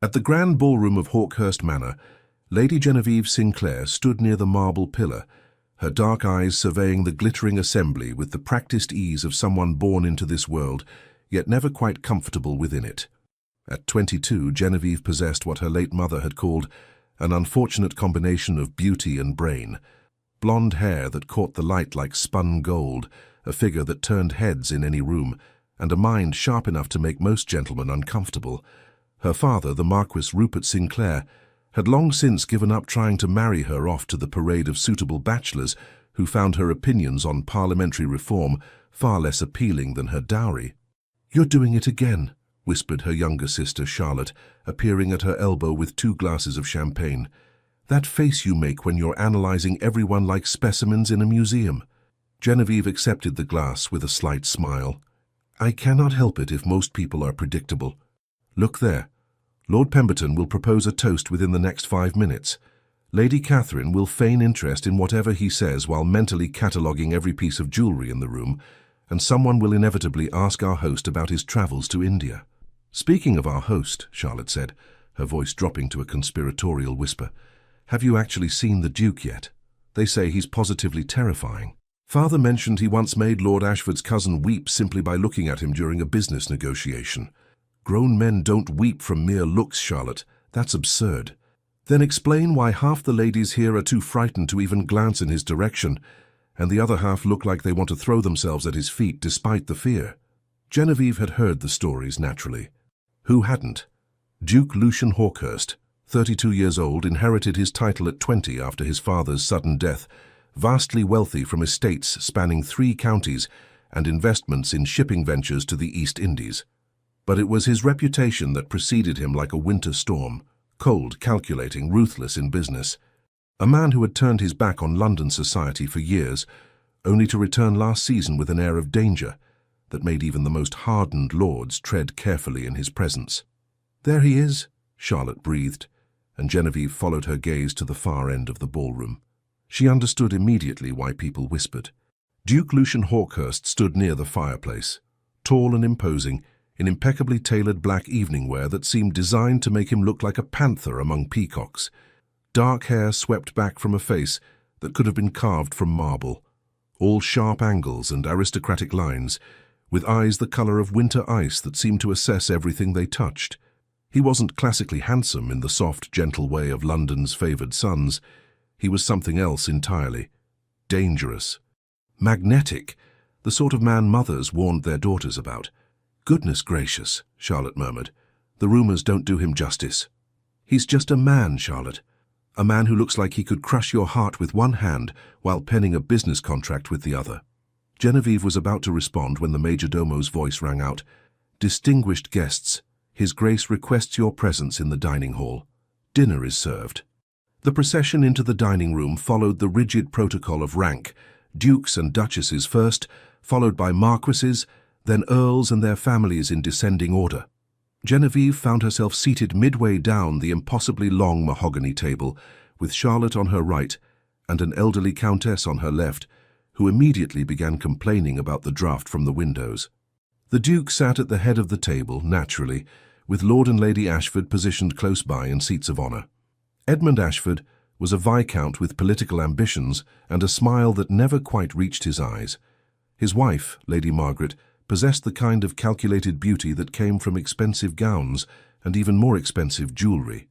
At the grand ballroom of Hawkhurst Manor, Lady Genevieve Sinclair stood near the marble pillar, her dark eyes surveying the glittering assembly with the practiced ease of someone born into this world, yet never quite comfortable within it. At 22, Genevieve possessed what her late mother had called an unfortunate combination of beauty and brain. Blonde hair that caught the light like spun gold, a figure that turned heads in any room, and a mind sharp enough to make most gentlemen uncomfortable. Her father, the Marquis Rupert Sinclair, had long since given up trying to marry her off to the parade of suitable bachelors who found her opinions on parliamentary reform far less appealing than her dowry. "You're doing it again," whispered her younger sister Charlotte, appearing at her elbow with 2 glasses of champagne. "That face you make when you're analyzing everyone like specimens in a museum." Genevieve accepted the glass with a slight smile. "I cannot help it if most people are predictable. Look there. Lord Pemberton will propose a toast within the next 5 minutes. Lady Catherine will feign interest in whatever he says while mentally cataloguing every piece of jewellery in the room, and someone will inevitably ask our host about his travels to India." "Speaking of our host," Charlotte said, her voice dropping to a conspiratorial whisper, "have you actually seen the Duke yet? They say he's positively terrifying. Father mentioned he once made Lord Ashford's cousin weep simply by looking at him during a business negotiation." "Grown men don't weep from mere looks, Charlotte. That's absurd." "Then explain why half the ladies here are too frightened to even glance in his direction, and the other half look like they want to throw themselves at his feet despite the fear." Genevieve had heard the stories naturally. Who hadn't? Duke Lucian Hawkhurst, 32 years old, inherited his title at 20 after his father's sudden death, vastly wealthy from estates spanning 3 counties and investments in shipping ventures to the East Indies. But it was his reputation that preceded him like a winter storm, cold, calculating, ruthless in business. A man who had turned his back on London society for years, only to return last season with an air of danger that made even the most hardened lords tread carefully in his presence. "There he is," Charlotte breathed, and Genevieve followed her gaze to the far end of the ballroom. She understood immediately why people whispered. Duke Lucian Hawkhurst stood near the fireplace, tall and imposing, in impeccably tailored black evening wear that seemed designed to make him look like a panther among peacocks. Dark hair swept back from a face that could have been carved from marble, all sharp angles and aristocratic lines, with eyes the colour of winter ice that seemed to assess everything they touched. He wasn't classically handsome in the soft, gentle way of London's favoured sons. He was something else entirely. Dangerous. Magnetic. The sort of man mothers warned their daughters about. "Goodness gracious," Charlotte murmured. "The rumours don't do him justice." "He's just a man, Charlotte. A man who looks like he could crush your heart with one hand while penning a business contract with the other." Genevieve was about to respond when the majordomo's voice rang out. "Distinguished guests, His Grace requests your presence in the dining hall. Dinner is served." The procession into the dining room followed the rigid protocol of rank, dukes and duchesses first, followed by marquises, then earls and their families in descending order. Genevieve found herself seated midway down the impossibly long mahogany table, with Charlotte on her right and an elderly countess on her left, who immediately began complaining about the draught from the windows. The Duke sat at the head of the table, naturally, with Lord and Lady Ashford positioned close by in seats of honour. Edmund Ashford was a viscount with political ambitions and a smile that never quite reached his eyes. His wife, Lady Margaret, possessed the kind of calculated beauty that came from expensive gowns and even more expensive jewellery,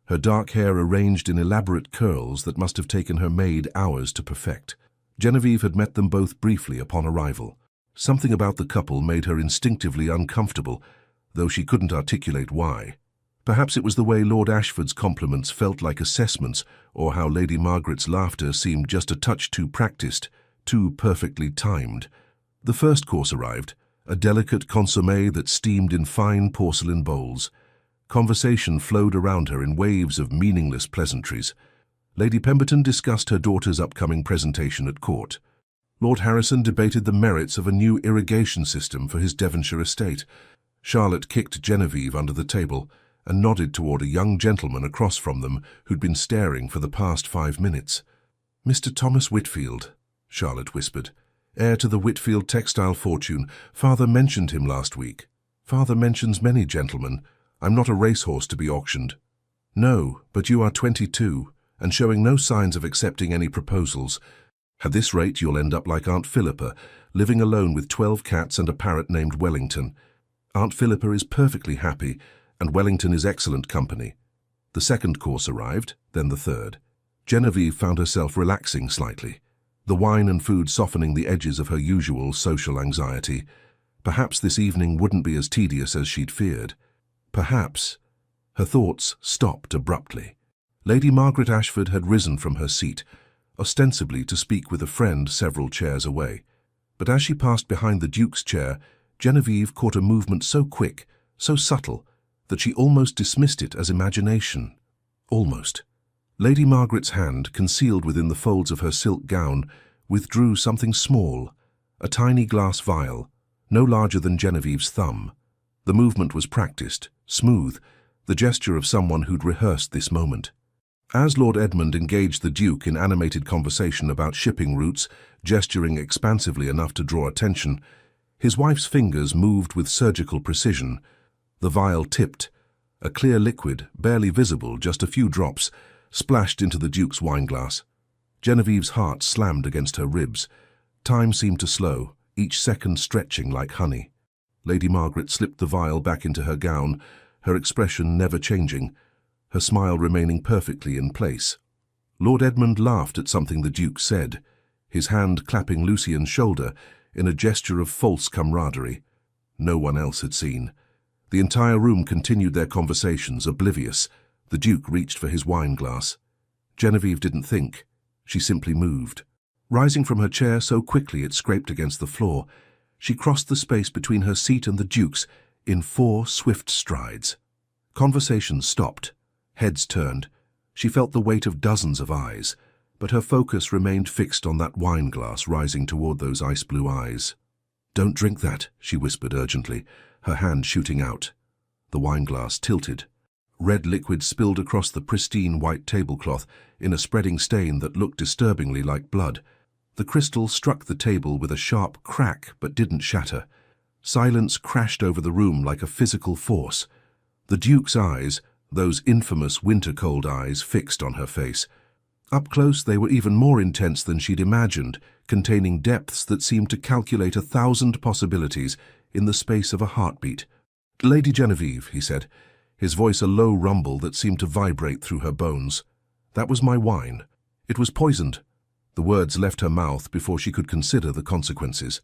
her dark hair arranged in elaborate curls that must have taken her maid hours to perfect. Genevieve had met them both briefly upon arrival. Something about the couple made her instinctively uncomfortable, though she couldn't articulate why. Perhaps it was the way Lord Ashford's compliments felt like assessments, or how Lady Margaret's laughter seemed just a touch too practiced, too perfectly timed. The first course arrived, a delicate consommé that steamed in fine porcelain bowls. Conversation flowed around her in waves of meaningless pleasantries. Lady Pemberton discussed her daughter's upcoming presentation at court. Lord Harrison debated the merits of a new irrigation system for his Devonshire estate. Charlotte kicked Genevieve under the table and nodded toward a young gentleman across from them who'd been staring for the past 5 minutes. "Mr. Thomas Whitfield," Charlotte whispered. "Heir to the Whitfield textile fortune. Father mentioned him last week. Father mentions many gentlemen. I'm not a racehorse to be auctioned." "No, but you are 22, and showing no signs of accepting any proposals. At this rate, you'll end up like Aunt Philippa, living alone with 12 cats and a parrot named Wellington. Aunt Philippa is perfectly happy, and Wellington is excellent company." The second course arrived, then the third. Genevieve found herself relaxing slightly, the wine and food softening the edges of her usual social anxiety. Perhaps this evening wouldn't be as tedious as she'd feared. Perhaps. Her thoughts stopped abruptly. Lady Margaret Ashford had risen from her seat, ostensibly to speak with a friend several chairs away. But as she passed behind the Duke's chair, Genevieve caught a movement so quick, so subtle, that she almost dismissed it as imagination. Almost. Lady Margaret's hand, concealed within the folds of her silk gown, withdrew something small, a tiny glass vial, no larger than Genevieve's thumb. The movement was practiced, smooth, the gesture of someone who'd rehearsed this moment. As Lord Edmund engaged the Duke in animated conversation about shipping routes, gesturing expansively enough to draw attention, his wife's fingers moved with surgical precision. The vial tipped. A clear liquid, barely visible, just a few drops, splashed into the Duke's wineglass. Genevieve's heart slammed against her ribs. Time seemed to slow, each second stretching like honey. Lady Margaret slipped the vial back into her gown, her expression never changing, her smile remaining perfectly in place. Lord Edmund laughed at something the Duke said, his hand clapping Lucien's shoulder in a gesture of false camaraderie. No one else had seen. The entire room continued their conversations, oblivious. The Duke reached for his wineglass. Genevieve didn't think. She simply moved. Rising from her chair so quickly it scraped against the floor, she crossed the space between her seat and the Duke's in 4 swift strides. Conversation stopped. Heads turned. She felt the weight of dozens of eyes, but her focus remained fixed on that wineglass rising toward those ice-blue eyes. "Don't drink that," she whispered urgently, her hand shooting out. The wineglass tilted. Red liquid spilled across the pristine white tablecloth in a spreading stain that looked disturbingly like blood. The crystal struck the table with a sharp crack but didn't shatter. Silence crashed over the room like a physical force. The Duke's eyes, those infamous winter-cold eyes, fixed on her face. Up close they were even more intense than she'd imagined, containing depths that seemed to calculate 1,000 possibilities in the space of a heartbeat. "Lady Genevieve," he said, his voice a low rumble that seemed to vibrate through her bones. "That was my wine. It was poisoned." The words left her mouth before she could consider the consequences.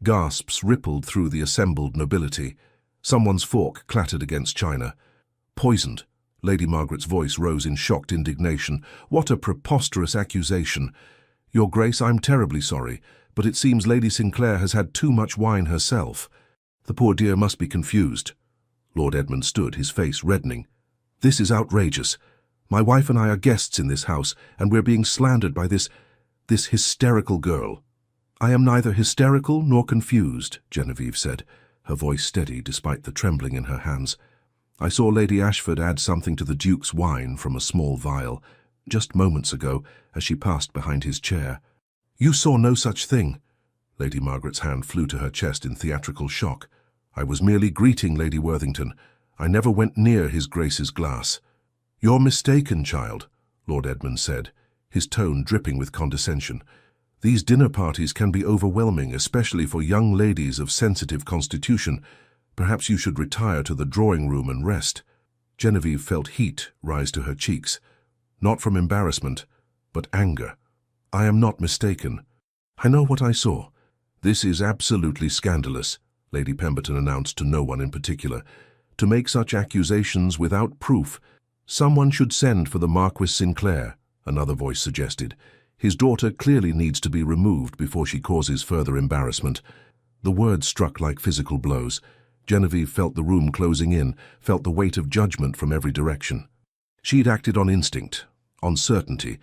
Gasps rippled through the assembled nobility. Someone's fork clattered against china. "Poisoned." Lady Margaret's voice rose in shocked indignation. "What a preposterous accusation! Your Grace, I'm terribly sorry, but it seems Lady Sinclair has had too much wine herself. The poor dear must be confused." Lord Edmund stood, his face reddening. "This is outrageous. My wife and I are guests in this house, and we're being slandered by this hysterical girl." "I am neither hysterical nor confused," Genevieve said, her voice steady despite the trembling in her hands. "I saw Lady Ashford add something to the Duke's wine from a small vial, just moments ago, as she passed behind his chair." "You saw no such thing." Lady Margaret's hand flew to her chest in theatrical shock. "I was merely greeting Lady Worthington. I never went near His Grace's glass." "You're mistaken, child," Lord Edmund said, his tone dripping with condescension. "These dinner parties can be overwhelming, especially for young ladies of sensitive constitution. Perhaps you should retire to the drawing-room and rest." Genevieve felt heat rise to her cheeks, not from embarrassment, but anger. "I am not mistaken. I know what I saw. This is absolutely scandalous," Lady Pemberton announced to no one in particular. "To make such accusations without proof, someone should send for the Marquis Sinclair," another voice suggested. "His daughter clearly needs to be removed before she causes further embarrassment." The words struck like physical blows. Genevieve felt the room closing in, felt the weight of judgment from every direction. She'd acted on instinct, on certainty,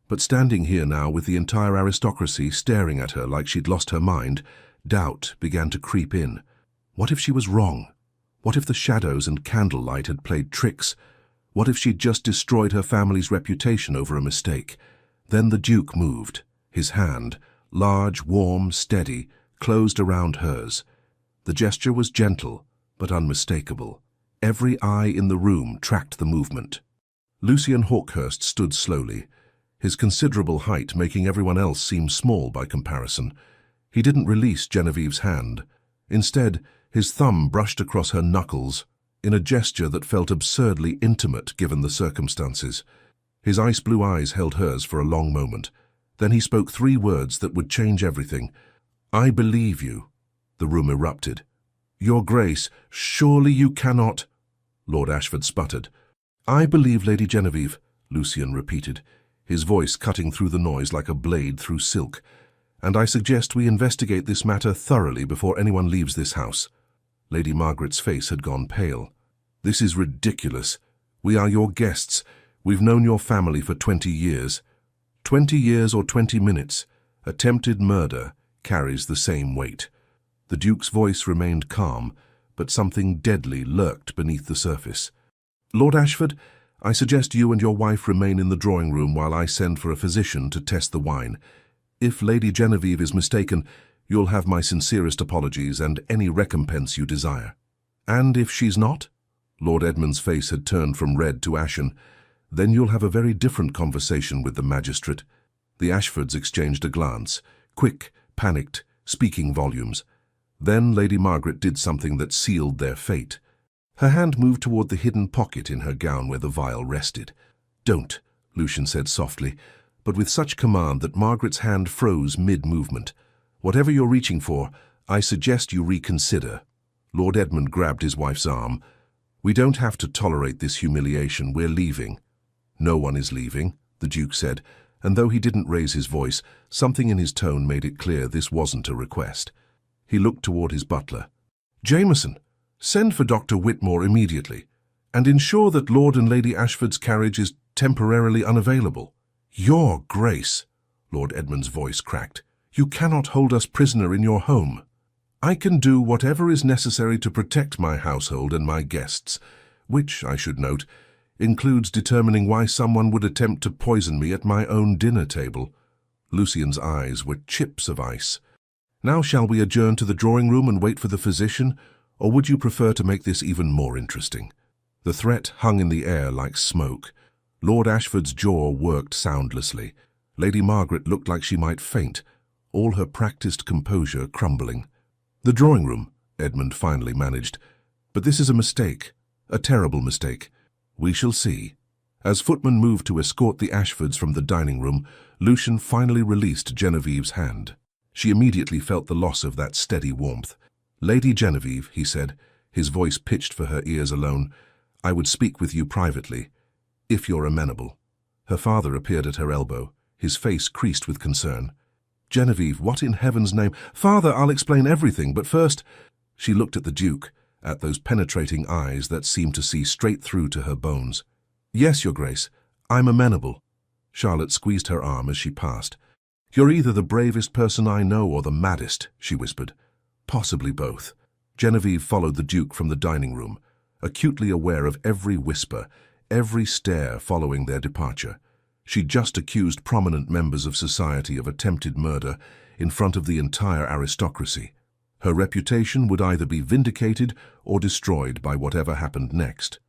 but standing here now with the entire aristocracy staring at her like she'd lost her mind, doubt began to creep in. What if she was wrong? What if the shadows and candlelight had played tricks? What if she'd just destroyed her family's reputation over a mistake? Then the Duke moved. His hand, large, warm, steady, closed around hers. The gesture was gentle, but unmistakable. Every eye in the room tracked the movement. Lucian Hawkhurst stood slowly, his considerable height making everyone else seem small by comparison. He didn't release Genevieve's hand. Instead, his thumb brushed across her knuckles in a gesture that felt absurdly intimate given the circumstances. His ice-blue eyes held hers for a long moment. Then he spoke 3 words that would change everything. "I believe you." The room erupted. "Your Grace, surely you cannot—" Lord Ashford sputtered. "I believe Lady Genevieve," Lucian repeated, his voice cutting through the noise like a blade through silk. "And I suggest we investigate this matter thoroughly before anyone leaves this house." Lady Margaret's face had gone pale. "This is ridiculous. We are your guests. We've known your family for 20 years. 20 years or 20 minutes. Attempted murder carries the same weight." The Duke's voice remained calm, but something deadly lurked beneath the surface. "Lord Ashford, I suggest you and your wife remain in the drawing room while I send for a physician to test the wine. If Lady Genevieve is mistaken, you'll have my sincerest apologies and any recompense you desire." "And if she's not?" Lord Edmund's face had turned from red to ashen. "Then you'll have a very different conversation with the magistrate." The Ashfords exchanged a glance, quick, panicked, speaking volumes. Then Lady Margaret did something that sealed their fate. Her hand moved toward the hidden pocket in her gown where the vial rested. "Don't," Lucian said softly, but with such command that Margaret's hand froze mid-movement. "Whatever you're reaching for, I suggest you reconsider." Lord Edmund grabbed his wife's arm. "We don't have to tolerate this humiliation. We're leaving." "No one is leaving," the Duke said, and though he didn't raise his voice, something in his tone made it clear this wasn't a request. He looked toward his butler. "Jameson, send for Dr. Whitmore immediately, and ensure that Lord and Lady Ashford's carriage is temporarily unavailable." "Your Grace," Lord Edmund's voice cracked, "you cannot hold us prisoner in your home." "I can do whatever is necessary to protect my household and my guests, which, I should note, includes determining why someone would attempt to poison me at my own dinner table." Lucian's eyes were chips of ice. "Now shall we adjourn to the drawing room and wait for the physician, or would you prefer to make this even more interesting?" The threat hung in the air like smoke. Lord Ashford's jaw worked soundlessly. Lady Margaret looked like she might faint, all her practiced composure crumbling. "The drawing room," Edmund finally managed. "But this is a mistake, a terrible mistake. We shall see." As footmen moved to escort the Ashfords from the dining room, Lucian finally released Genevieve's hand. She immediately felt the loss of that steady warmth. "Lady Genevieve," he said, his voice pitched for her ears alone, "I would speak with you privately, if you're amenable." Her father appeared at her elbow, his face creased with concern. "Genevieve, what in heaven's name—" "Father, I'll explain everything, but first—" She looked at the Duke, at those penetrating eyes that seemed to see straight through to her bones. "Yes, Your Grace, I'm amenable." Charlotte squeezed her arm as she passed. "You're either the bravest person I know or the maddest," she whispered. "Possibly both." Genevieve followed the Duke from the dining room, acutely aware of every whisper, every stare following their departure. She'd just accused prominent members of society of attempted murder in front of the entire aristocracy. Her reputation would either be vindicated or destroyed by whatever happened next.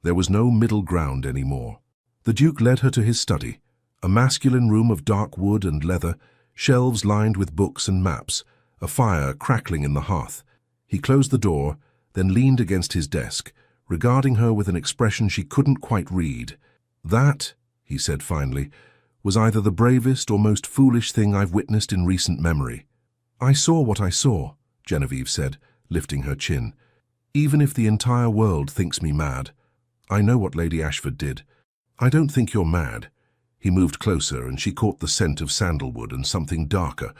There was no middle ground anymore. The Duke led her to his study, a masculine room of dark wood and leather, shelves lined with books and maps, a fire crackling in the hearth. He closed the door, then leaned against his desk, regarding her with an expression she couldn't quite read. "That," he said finally, "was either the bravest or most foolish thing I've witnessed in recent memory." "I saw what I saw," Genevieve said, lifting her chin. "Even if the entire world thinks me mad, I know what Lady Ashford did. I don't think you're mad." He moved closer and she caught the scent of sandalwood and something darker,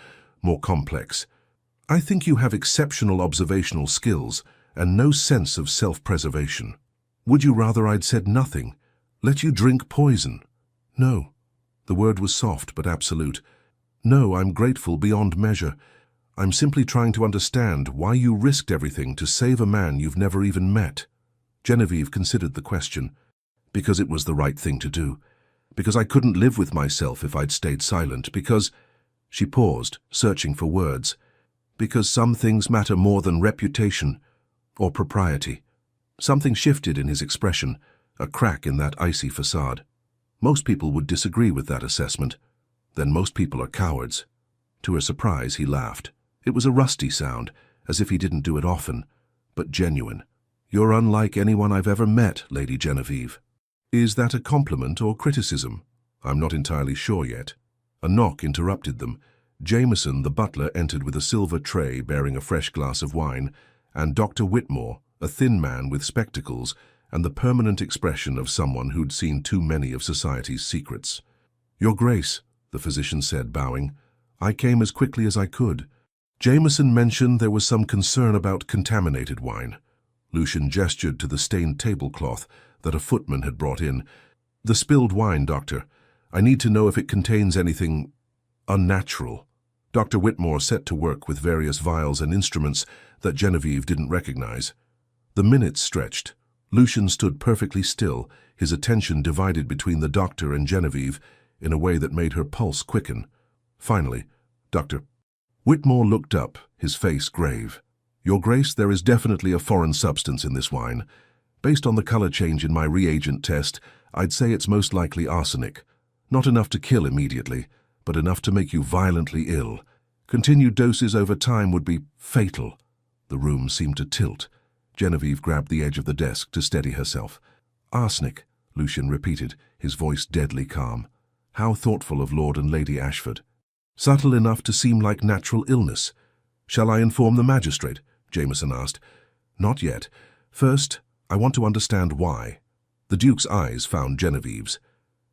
more complex. "I think you have exceptional observational skills and no sense of self-preservation. Would you rather I'd said nothing, let you drink poison?" "No." The word was soft but absolute. "No, I'm grateful beyond measure. I'm simply trying to understand why you risked everything to save a man you've never even met." Genevieve considered the question. "Because it was the right thing to do. Because I couldn't live with myself if I'd stayed silent. Because—" She paused, searching for words. "Because some things matter more than reputation or propriety." Something shifted in his expression, a crack in that icy facade. Most people would disagree with that assessment. Then most people are cowards. To her surprise, he laughed. It was a rusty sound, as if he didn't do it often, but genuine. "You're unlike anyone I've ever met, Lady Genevieve." Is that a compliment or criticism? I'm not entirely sure yet. A knock interrupted them. Jameson, the butler, entered with a silver tray bearing a fresh glass of wine, and Dr. Whitmore, a thin man with spectacles and the permanent expression of someone who'd seen too many of society's secrets. "Your Grace," the physician said, bowing, "I came as quickly as I could." Jameson mentioned there was some concern about contaminated wine. Lucian gestured to the stained tablecloth that a footman had brought in. "The spilled wine, Doctor. I need to know if it contains anything unnatural." Dr. Whitmore set to work with various vials and instruments that Genevieve didn't recognize. The minutes stretched. Lucian stood perfectly still, his attention divided between the doctor and Genevieve in a way that made her pulse quicken. Finally, Dr. Whitmore looked up, his face grave. "Your Grace, there is definitely a foreign substance in this wine. Based on the color change in my reagent test, I'd say it's most likely arsenic. Not enough to kill immediately, but enough to make you violently ill. Continued doses over time would be fatal." The room seemed to tilt. Genevieve grabbed the edge of the desk to steady herself. "Arsenic," Lucian repeated, his voice deadly calm. How thoughtful of Lord and Lady Ashford. "Subtle enough to seem like natural illness. Shall I inform the magistrate?" Jameson asked. "Not yet. First, I want to understand why." The Duke's eyes found Genevieve's.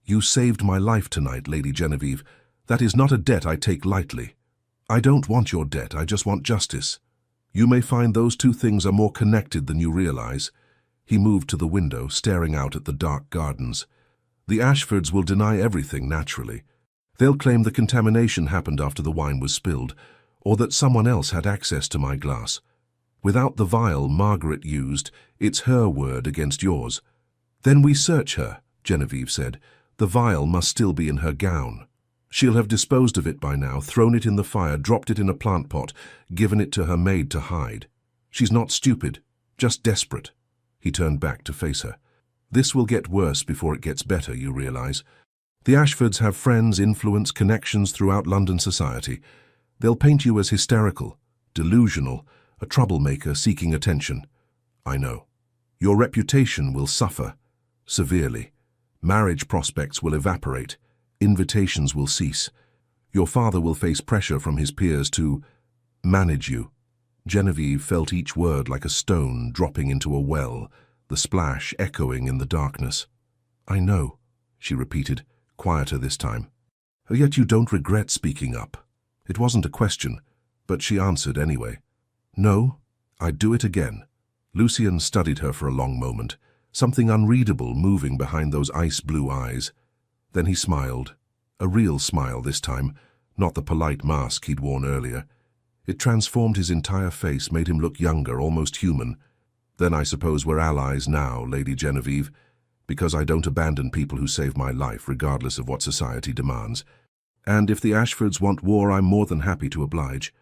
"You saved my life tonight, Lady Genevieve. That is not a debt I take lightly." "I don't want your debt, I just want justice. You may find those two things are more connected than you realize." He moved to the window, staring out at the dark gardens. "The Ashfords will deny everything, naturally. They'll claim the contamination happened after the wine was spilled, or that someone else had access to my glass. Without the vial Margaret used, it's her word against yours." "Then we search her," Genevieve said. "The vial must still be in her gown. She'll have disposed of it by now, thrown it in the fire, dropped it in a plant pot, given it to her maid to hide. She's not stupid, just desperate." He turned back to face her. "This will get worse before it gets better, you realize. The Ashfords have friends, influence, connections throughout London society. They'll paint you as hysterical, delusional, a troublemaker seeking attention. I know. Your reputation will suffer, severely. Marriage prospects will evaporate. Invitations will cease. Your father will face pressure from his peers to manage you." Genevieve felt each word like a stone dropping into a well, the splash echoing in the darkness. "I know," she repeated, quieter this time. "Yet you don't regret speaking up." It wasn't a question, but she answered anyway. "No, I'd do it again." Lucian studied her for a long moment, something unreadable moving behind those ice-blue eyes. Then he smiled, a real smile this time, not the polite mask he'd worn earlier. It transformed his entire face, made him look younger, almost human. "Then I suppose we're allies now, Lady Genevieve, because I don't abandon people who save my life, regardless of what society demands. And if the Ashfords want war, I'm more than happy to oblige.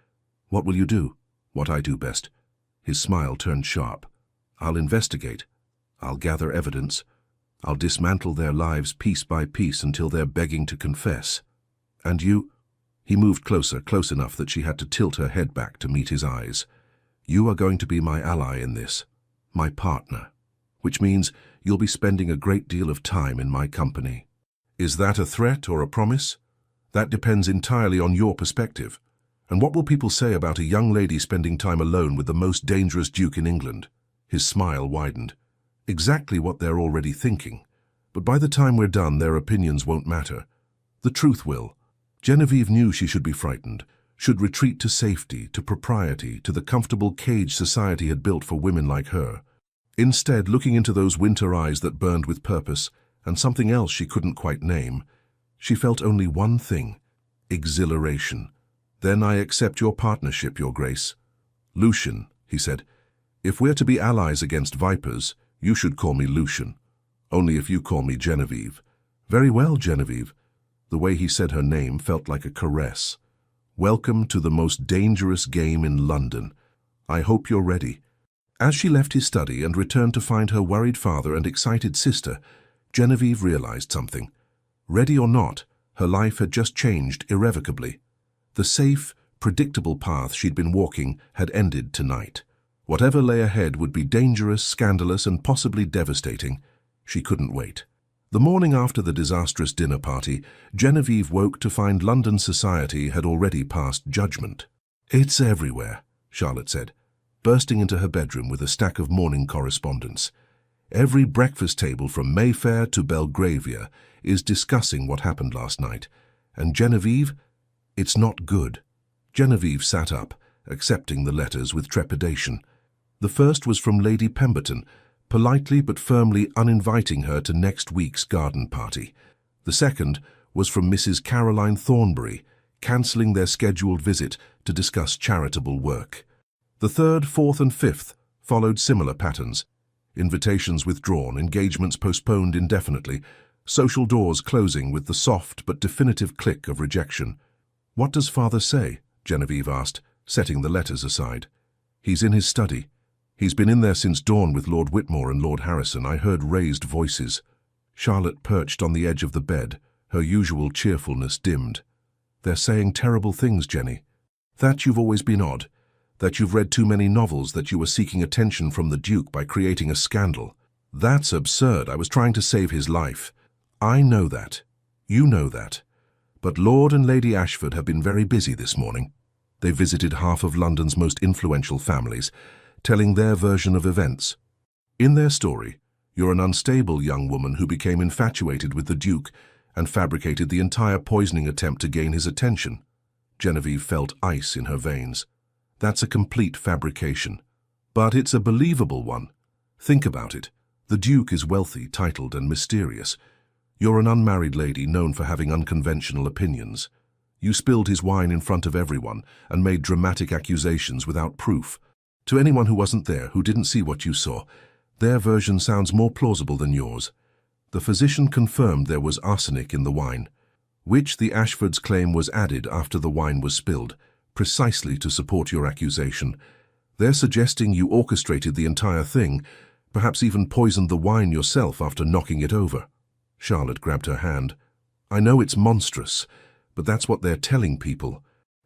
What will you do?" "What I do best." His smile turned sharp. "I'll investigate. I'll gather evidence. I'll dismantle their lives piece by piece until they're begging to confess. And you?" He moved closer, close enough that she had to tilt her head back to meet his eyes. "You are going to be my ally in this, my partner, which means you'll be spending a great deal of time in my company." "Is that a threat or a promise?" "That depends entirely on your perspective. And what will people say about a young lady spending time alone with the most dangerous duke in England?" His smile widened. "Exactly what they're already thinking. But by the time we're done, their opinions won't matter. The truth will." Genevieve knew she should be frightened, should retreat to safety, to propriety, to the comfortable cage society had built for women like her. Instead, looking into those winter eyes that burned with purpose, and something else she couldn't quite name, she felt only one thing: exhilaration. "Then I accept your partnership, Your Grace." "Lucian," he said, "if we're to be allies against vipers, you should call me Lucian. Only if you call me Genevieve." "Very well, Genevieve." The way he said her name felt like a caress. "Welcome to the most dangerous game in London. I hope you're ready." As she left his study and returned to find her worried father and excited sister, Genevieve realized something. Ready or not, her life had just changed irrevocably. The safe, predictable path she'd been walking had ended tonight. Whatever lay ahead would be dangerous, scandalous, and possibly devastating. She couldn't wait. The morning after the disastrous dinner party, Genevieve woke to find London society had already passed judgment. "It's everywhere," Charlotte said, bursting into her bedroom with a stack of morning correspondence. Every breakfast table from Mayfair to Belgravia is discussing what happened last night. And Genevieve, it's not good. Genevieve sat up, accepting the letters with trepidation. The first was from Lady Pemberton, politely but firmly uninviting her to next week's garden party. The second was from Mrs. Caroline Thornbury, cancelling their scheduled visit to discuss charitable work. The third, fourth, and fifth followed similar patterns. Invitations withdrawn, engagements postponed indefinitely, social doors closing with the soft but definitive click of rejection. "What does father say?" Genevieve asked, setting the letters aside. "He's in his study. He's been in there since dawn with Lord Whitmore and Lord Harrison. I heard raised voices." Charlotte perched on the edge of the bed, her usual cheerfulness dimmed. "They're saying terrible things, Jenny. That you've always been odd. That you've read too many novels, that you were seeking attention from the Duke by creating a scandal. That's absurd. I was trying to save his life. I know that. You know that. But Lord and Lady Ashford have been very busy this morning. They visited half of London's most influential families, telling their version of events. In their story, you're an unstable young woman who became infatuated with the Duke and fabricated the entire poisoning attempt to gain his attention." Genevieve felt ice in her veins. "That's a complete fabrication. But it's a believable one. Think about it. The Duke is wealthy, titled, and mysterious. You're an unmarried lady known for having unconventional opinions. You spilled his wine in front of everyone and made dramatic accusations without proof. To anyone who wasn't there, who didn't see what you saw, their version sounds more plausible than yours. The physician confirmed there was arsenic in the wine, which the Ashfords claim was added after the wine was spilled, precisely to support your accusation. They're suggesting you orchestrated the entire thing, perhaps even poisoned the wine yourself after knocking it over." Charlotte grabbed her hand. "I know it's monstrous, but that's what they're telling people."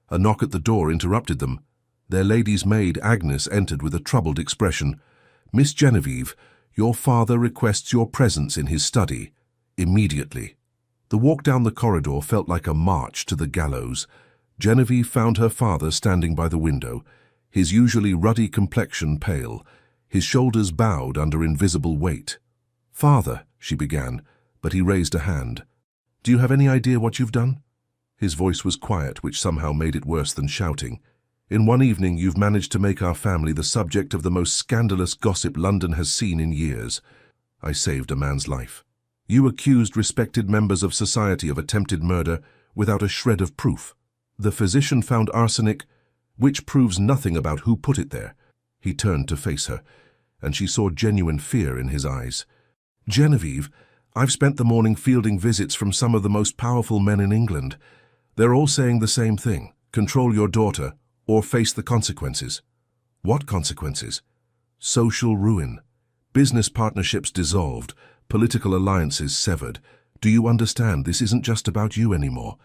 A knock at the door interrupted them. Their lady's maid, Agnes, entered with a troubled expression. "Miss Genevieve, your father requests your presence in his study. Immediately." The walk down the corridor felt like a march to the gallows. Genevieve found her father standing by the window, his usually ruddy complexion pale, his shoulders bowed under invisible weight. "Father," she began, but he raised a hand. "Do you have any idea what you've done?" His voice was quiet, which somehow made it worse than shouting. "In one evening you've managed to make our family the subject of the most scandalous gossip London has seen in years. I saved a man's life. You accused respected members of society of attempted murder without a shred of proof. The physician found arsenic, which proves nothing about who put it there." He turned to face her, and she saw genuine fear in his eyes. "Genevieve, I've spent the morning fielding visits from some of the most powerful men in England. They're all saying the same thing: control your daughter, or face the consequences." "What consequences?" "Social ruin. Business partnerships dissolved, political alliances severed. Do you understand? This isn't just about you anymore.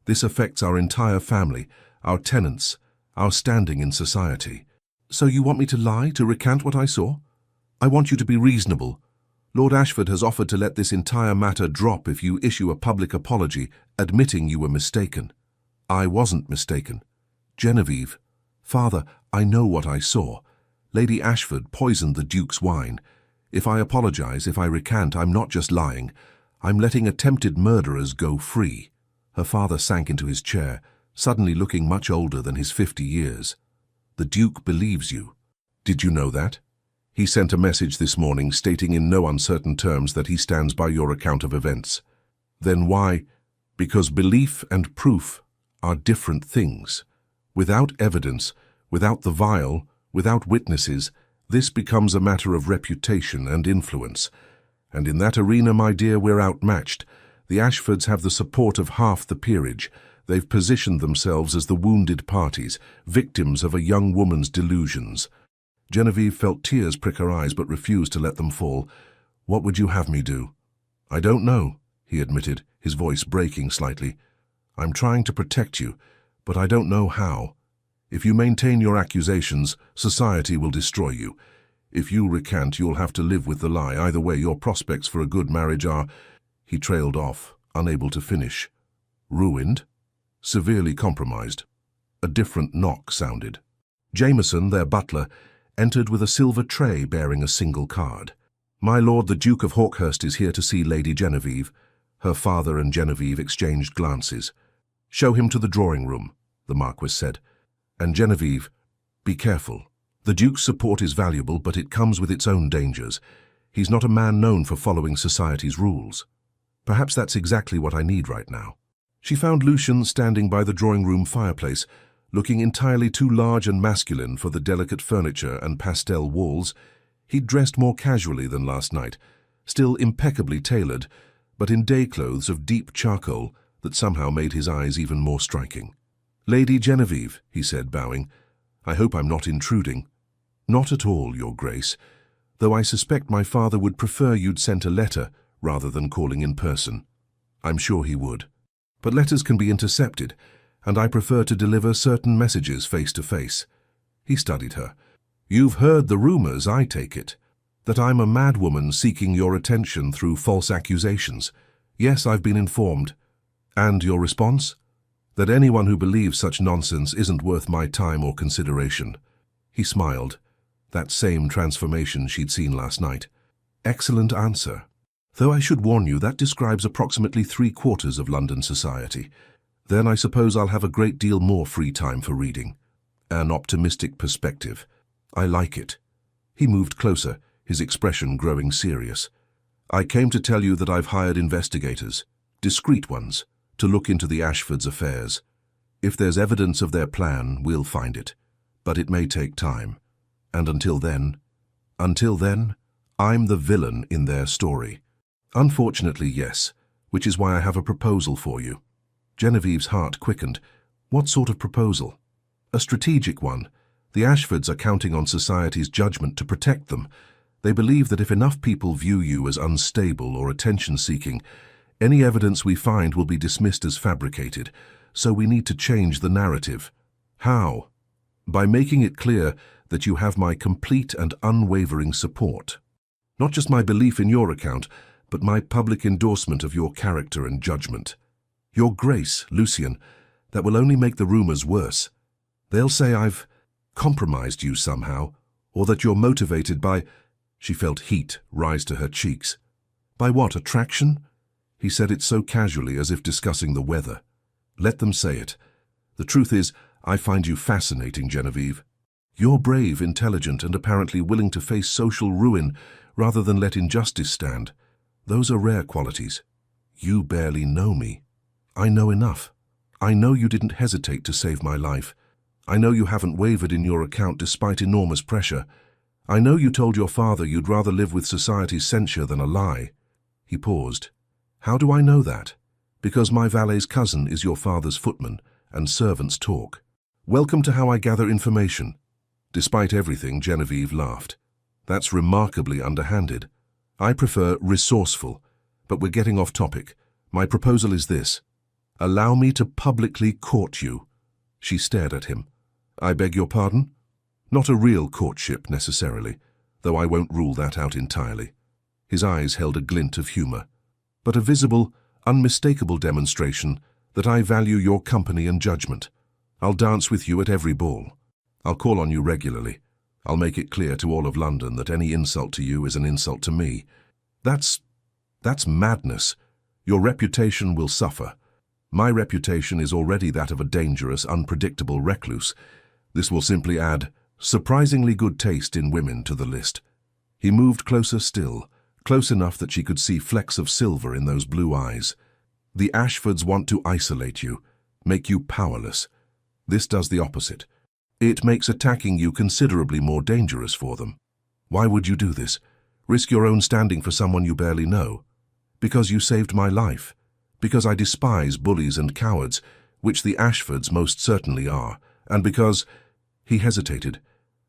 This affects our entire family, our tenants, our standing in society." "So you want me to lie, to recant what I saw?" "I want you to be reasonable. Lord Ashford has offered to let this entire matter drop if you issue a public apology, admitting you were mistaken." "I wasn't mistaken." "Genevieve, father, I know what I saw. Lady Ashford poisoned the Duke's wine. If I apologize, if I recant, I'm not just lying. I'm letting attempted murderers go free." Her father sank into his chair, suddenly looking much older than his 50 years. "The Duke believes you. Did you know that? He sent a message this morning stating in no uncertain terms that he stands by your account of events." "Then why?" "Because belief and proof are different things. Without evidence, without the vial, without witnesses, this becomes a matter of reputation and influence. And in that arena, my dear, we're outmatched. The Ashfords have the support of half the peerage. They've positioned themselves as the wounded parties, victims of a young woman's delusions." Genevieve felt tears prick her eyes but refused to let them fall. "What would you have me do?" "I don't know," he admitted, his voice breaking slightly. "I'm trying to protect you, but I don't know how. If you maintain your accusations, society will destroy you. If you recant, you'll have to live with the lie. Either way, your prospects for a good marriage are—" He trailed off, unable to finish. "Ruined?" "Severely compromised." A different knock sounded. Jameson, their butler, entered with a silver tray bearing a single card. "My lord, the Duke of Hawkhurst is here to see Lady Genevieve." Her father and Genevieve exchanged glances. "Show him to the drawing room," the Marquis said. "And Genevieve, be careful. The Duke's support is valuable, but it comes with its own dangers. He's not a man known for following society's rules." "Perhaps that's exactly what I need right now." She found Lucian standing by the drawing-room fireplace, looking entirely too large and masculine for the delicate furniture and pastel walls. He'd dressed more casually than last night, still impeccably tailored, but in day clothes of deep charcoal that somehow made his eyes even more striking. "Lady Genevieve," he said, bowing, "I hope I'm not intruding." "Not at all, Your Grace, though I suspect my father would prefer you'd sent a letter rather than calling in person." "I'm sure he would. But letters can be intercepted, and I prefer to deliver certain messages face to face." He studied her. "You've heard the rumors, I take it, that I'm a madwoman seeking your attention through false accusations." "Yes, I've been informed." "And your response?" "That anyone who believes such nonsense isn't worth my time or consideration." He smiled, that same transformation she'd seen last night. "Excellent answer. Though I should warn you, that describes approximately 3/4 of London society. Then I suppose I'll have a great deal more free time for reading." An optimistic perspective. "I like it." He moved closer, his expression growing serious. "I came to tell you that I've hired investigators, discreet ones, to look into the Ashfords' affairs. If there's evidence of their plan, we'll find it. But it may take time. And until then, I'm the villain in their story." "Unfortunately, yes, which is why I have a proposal for you." Genevieve's heart quickened. "What sort of proposal?" "A strategic one. The Ashfords are counting on society's judgment to protect them. They believe that if enough people view you as unstable or attention-seeking, any evidence we find will be dismissed as fabricated, so we need to change the narrative." "How?" "By making it clear that you have my complete and unwavering support. Not just my belief in your account, but my public endorsement of your character and judgment." "Your Grace, Lucian, that will only make the rumors worse. They'll say I've compromised you somehow, or that you're motivated by—" She felt heat rise to her cheeks. "By what, attraction?" He said it so casually as if discussing the weather. "Let them say it. The truth is, I find you fascinating, Genevieve. You're brave, intelligent, and apparently willing to face social ruin rather than let injustice stand. Those are rare qualities. You barely know me. I know enough. I know you didn't hesitate to save my life. I know you haven't wavered in your account despite enormous pressure. I know you told your father you'd rather live with society's censure than a lie." He paused. "How do I know that?" "Because my valet's cousin is your father's footman, and servants talk. Welcome to how I gather information." Despite everything, Genevieve laughed. "That's remarkably underhanded. I prefer resourceful, but we're getting off topic. My proposal is this. Allow me to publicly court you." She stared at him. "I beg your pardon?" "Not a real courtship, necessarily, though I won't rule that out entirely." His eyes held a glint of humor. "But a visible, unmistakable demonstration that I value your company and judgment. I'll dance with you at every ball. I'll call on you regularly. I'll make it clear to all of London that any insult to you is an insult to me. That's madness. Your reputation will suffer. My reputation is already that of a dangerous, unpredictable recluse. This will simply add surprisingly good taste in women to the list." He moved closer still, close enough that she could see flecks of silver in those blue eyes. "The Ashfords want to isolate you, make you powerless. This does the opposite. It makes attacking you considerably more dangerous for them. Why would you do this? Risk your own standing for someone you barely know? Because you saved my life. Because I despise bullies and cowards, which the Ashfords most certainly are. And because—" He hesitated.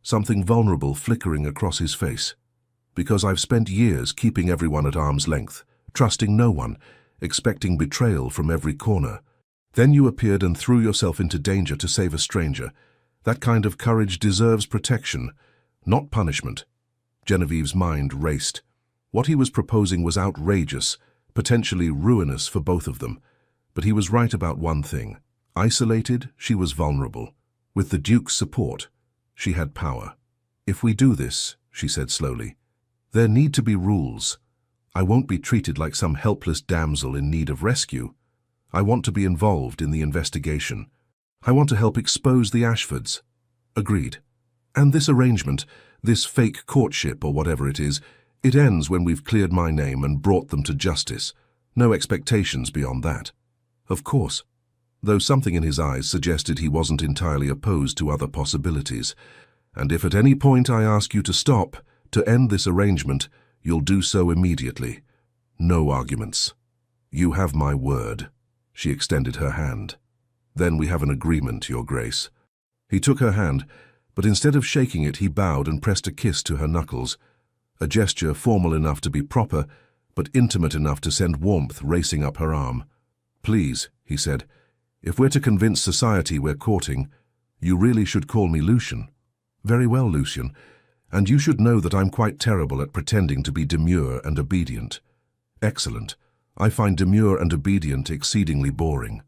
something vulnerable flickering across his face. Because I've spent years keeping everyone at arm's length, trusting no one, expecting betrayal from every corner. Then you appeared and threw yourself into danger to save a stranger. That kind of courage deserves protection, not punishment. Genevieve's mind raced. What he was proposing was outrageous, potentially ruinous for both of them. But he was right about one thing. Isolated, she was vulnerable. With the Duke's support, she had power. "If we do this," she said slowly, "there need to be rules. I won't be treated like some helpless damsel in need of rescue. I want to be involved in the investigation. I want to help expose the Ashfords." "Agreed. And this arrangement, this fake courtship or whatever it is, it ends when we've cleared my name and brought them to justice. No expectations beyond that." "Of course," though something in his eyes suggested he wasn't entirely opposed to other possibilities. "And if at any point I ask you to stop, to end this arrangement, you'll do so immediately. No arguments. You have my word." She extended her hand. "Then we have an agreement, Your Grace." He took her hand, but instead of shaking it, he bowed and pressed a kiss to her knuckles, a gesture formal enough to be proper, but intimate enough to send warmth racing up her arm. "Please," he said, "if we're to convince society we're courting, you really should call me Lucian." "Very well, Lucian. And you should know that I'm quite terrible at pretending to be demure and obedient." "Excellent. I find demure and obedient exceedingly boring."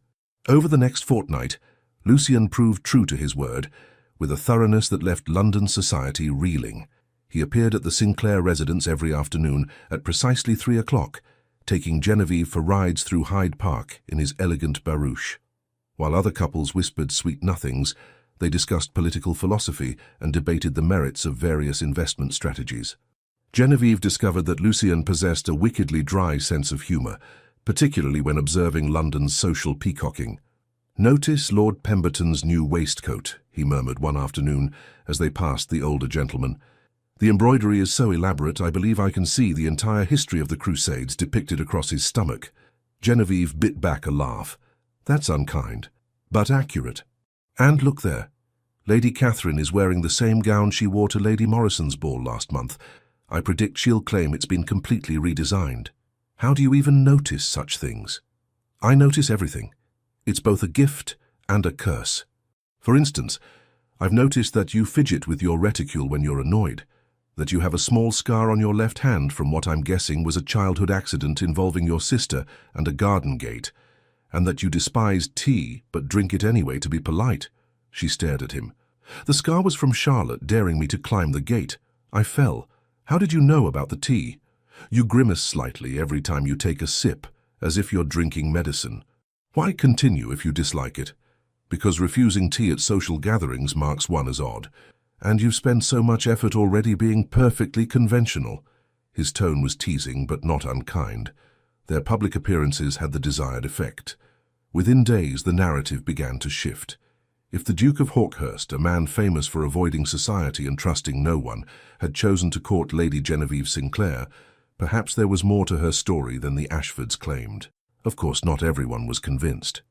Over the next fortnight, Lucian proved true to his word, with a thoroughness that left London society reeling. He appeared at the Sinclair residence every afternoon at precisely 3 o'clock, taking Genevieve for rides through Hyde Park in his elegant barouche. While other couples whispered sweet nothings, they discussed political philosophy and debated the merits of various investment strategies. Genevieve discovered that Lucian possessed a wickedly dry sense of humour, particularly when observing London's social peacocking. "Notice Lord Pemberton's new waistcoat," he murmured one afternoon as they passed the older gentleman. "The embroidery is so elaborate I believe I can see the entire history of the Crusades depicted across his stomach." Genevieve bit back a laugh. "That's unkind, but accurate. And look there. Lady Catherine is wearing the same gown she wore to Lady Morrison's ball last month. I predict she'll claim it's been completely redesigned. How do you even notice such things?" "I notice everything. It's both a gift and a curse. For instance, I've noticed that you fidget with your reticule when you're annoyed, that you have a small scar on your left hand from what I'm guessing was a childhood accident involving your sister and a garden gate, and that you despise tea but drink it anyway to be polite." She stared at him. "The scar was from Charlotte daring me to climb the gate. I fell. How did you know about the tea? You grimace slightly every time you take a sip, as if you're drinking medicine. Why continue if you dislike it? Because refusing tea at social gatherings marks one as odd. And you've spent so much effort already being perfectly conventional." His tone was teasing but not unkind. Their public appearances had the desired effect. Within days, the narrative began to shift. If the Duke of Hawkhurst, a man famous for avoiding society and trusting no one, had chosen to court Lady Genevieve Sinclair, perhaps there was more to her story than the Ashfords claimed. Of course, not everyone was convinced.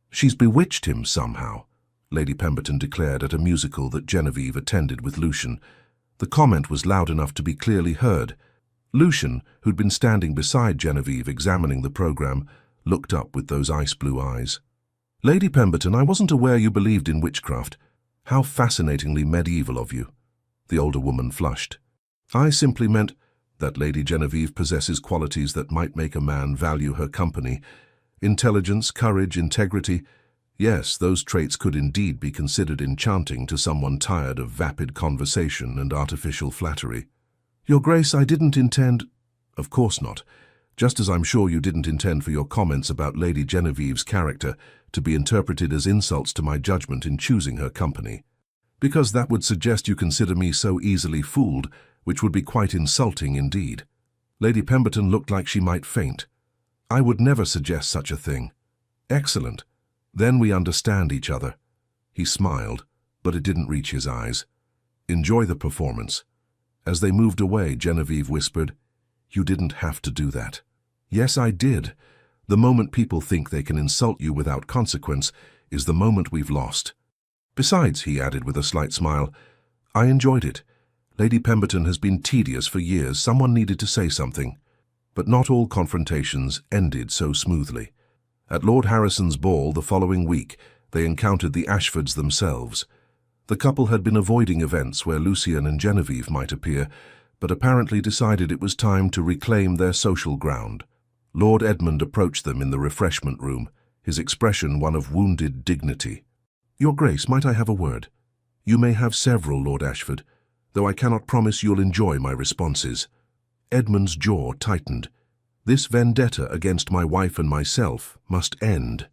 "She's bewitched him somehow," Lady Pemberton declared at a musical that Genevieve attended with Lucian. The comment was loud enough to be clearly heard. Lucian, who'd been standing beside Genevieve examining the program, looked up with those ice-blue eyes. "Lady Pemberton, I wasn't aware you believed in witchcraft. How fascinatingly medieval of you." The older woman flushed. "I simply meant that Lady Genevieve possesses qualities that might make a man value her company. Intelligence, courage, integrity. Yes, those traits could indeed be considered enchanting to someone tired of vapid conversation and artificial flattery." "Your Grace, I didn't intend—" "Of course not. Just as I'm sure you didn't intend for your comments about Lady Genevieve's character to be interpreted as insults to my judgment in choosing her company. Because that would suggest you consider me so easily fooled, which would be quite insulting indeed." Lady Pemberton looked like she might faint. "I would never suggest such a thing." "Excellent. Then we understand each other." He smiled, but it didn't reach his eyes. "Enjoy the performance." As they moved away, Genevieve whispered, "You didn't have to do that." "Yes, I did. The moment people think they can insult you without consequence is the moment we've lost. Besides," he added with a slight smile, I enjoyed it. Lady Pemberton has been tedious for years. Someone needed to say something. But not all confrontations ended so smoothly. At Lord Harrison's ball the following week, they encountered the Ashfords themselves. The couple had been avoiding events where Lucian and Genevieve might appear, but apparently decided it was time to reclaim their social ground. Lord Edmund approached them in the refreshment room, his expression one of wounded dignity. "Your Grace, might I have a word?" "You may have several, Lord Ashford, though I cannot promise you'll enjoy my responses." Edmund's jaw tightened. "This vendetta against my wife and myself must end.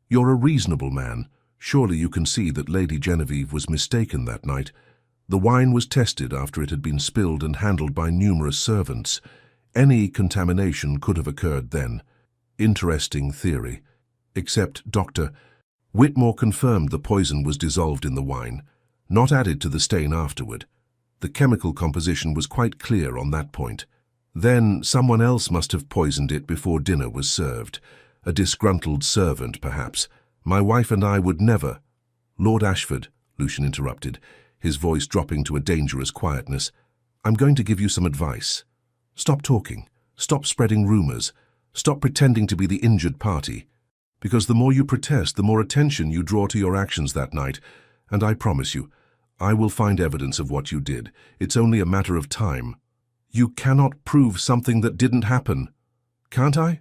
You're a reasonable man. Surely you can see that Lady Genevieve was mistaken that night. The wine was tested after it had been spilled and handled by numerous servants. Any contamination could have occurred then. Interesting theory. Except Dr. Whitmore confirmed the poison was dissolved in the wine, not added to the stain afterward. The chemical composition was quite clear on that point. Then someone else must have poisoned it before dinner was served. A disgruntled servant, perhaps. My wife and I would never—" "Lord Ashford," Lucian interrupted, his voice dropping to a dangerous quietness, "I'm going to give you some advice. Stop talking. Stop spreading rumors. Stop pretending to be the injured party. Because the more you protest, the more attention you draw to your actions that night. And I promise you, I will find evidence of what you did. It's only a matter of time." "You cannot prove something that didn't happen." "Can't I?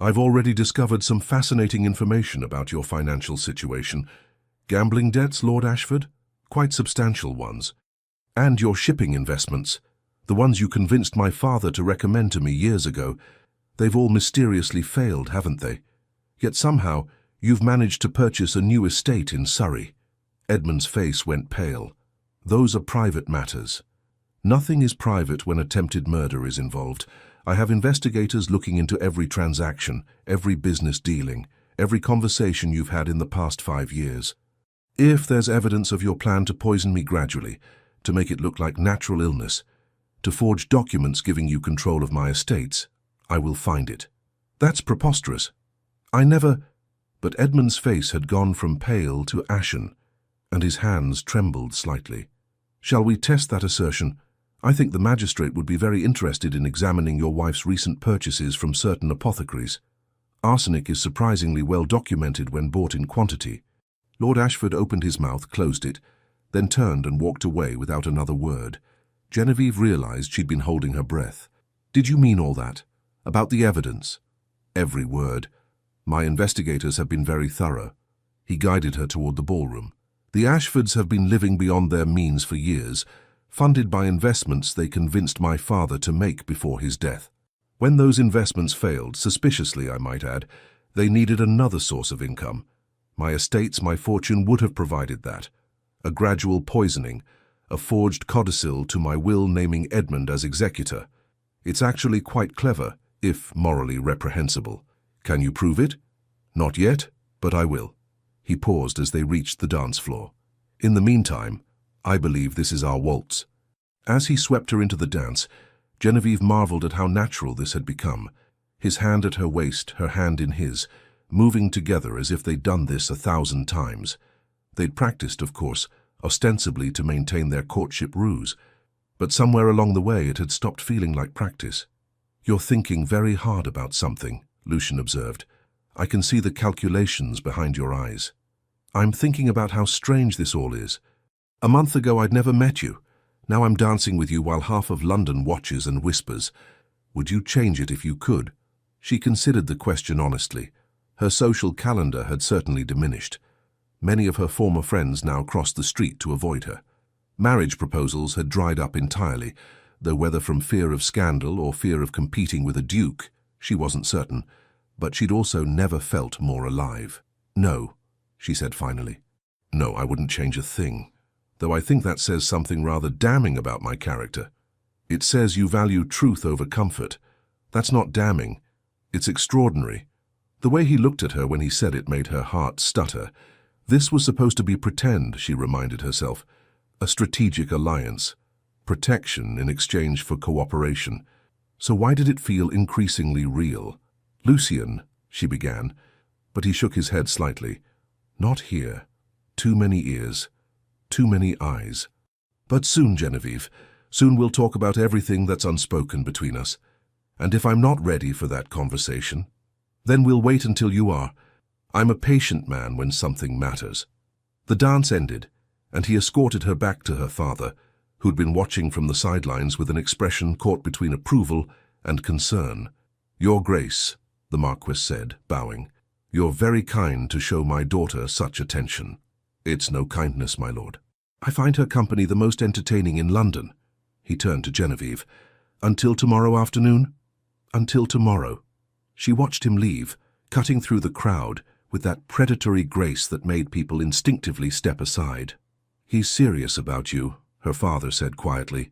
I've already discovered some fascinating information about your financial situation. Gambling debts, Lord Ashford? Quite substantial ones. And your shipping investments, the ones you convinced my father to recommend to me years ago. They've all mysteriously failed, haven't they? Yet somehow you've managed to purchase a new estate in Surrey." Edmund's face went pale. "Those are private matters." "Nothing is private when attempted murder is involved. I have investigators looking into every transaction, every business dealing, every conversation you've had in the past 5 years. If there's evidence of your plan to poison me gradually, to make it look like natural illness, to forge documents giving you control of my estates, I will find it." "That's preposterous. I never—" But Edmund's face had gone from pale to ashen, and his hands trembled slightly. "Shall we test that assertion? I think the magistrate would be very interested in examining your wife's recent purchases from certain apothecaries. Arsenic is surprisingly well documented when bought in quantity." Lord Ashford opened his mouth, closed it, then turned and walked away without another word. Genevieve realized she'd been holding her breath. "Did you mean all that? About the evidence?" "Every word. My investigators have been very thorough." He guided her toward the ballroom. "The Ashfords have been living beyond their means for years, funded by investments they convinced my father to make before his death. When those investments failed, suspiciously I might add, they needed another source of income. My estates, my fortune would have provided that. A gradual poisoning, a forged codicil to my will naming Edmund as executor. It's actually quite clever, if morally reprehensible. Can you prove it?" "Not yet, but I will." He paused as they reached the dance floor. "In the meantime, I believe this is our waltz." As he swept her into the dance, Genevieve marveled at how natural this had become. His hand at her waist, her hand in his, moving together as if they'd done this 1,000 times. They'd practiced, of course, ostensibly to maintain their courtship ruse, but somewhere along the way it had stopped feeling like practice. "You're thinking very hard about something," Lucian observed. "I can see the calculations behind your eyes." "I'm thinking about how strange this all is. A month ago I'd never met you. Now I'm dancing with you while half of London watches and whispers. Would you change it if you could?" She considered the question honestly. Her social calendar had certainly diminished. Many of her former friends now crossed the street to avoid her. Marriage proposals had dried up entirely, though whether from fear of scandal or fear of competing with a duke, she wasn't certain, but she'd also never felt more alive. "No," she said finally. "No, I wouldn't change a thing. Though I think that says something rather damning about my character. It says you value truth over comfort. That's not damning. It's extraordinary." The way he looked at her when he said it made her heart stutter. This was supposed to be pretend, she reminded herself. A strategic alliance. Protection in exchange for cooperation. So why did it feel increasingly real? "Lucian," she began, but he shook his head slightly. "Not here. Too many ears. Too many eyes." But soon, Genevieve. Soon we'll talk about everything that's unspoken between us. And if I'm not ready for that conversation, then we'll wait until you are. I'm a patient man when something matters." The dance ended, and he escorted her back to her father, who'd been watching from the sidelines with an expression caught between approval and concern. "Your Grace," the Marquis said, bowing, "you're very kind to show my daughter such attention." "It's no kindness, my lord. I find her company the most entertaining in London." He turned to Genevieve. "Until tomorrow afternoon?" "Until tomorrow." She watched him leave, cutting through the crowd with that predatory grace that made people instinctively step aside. "He's serious about you," her father said quietly.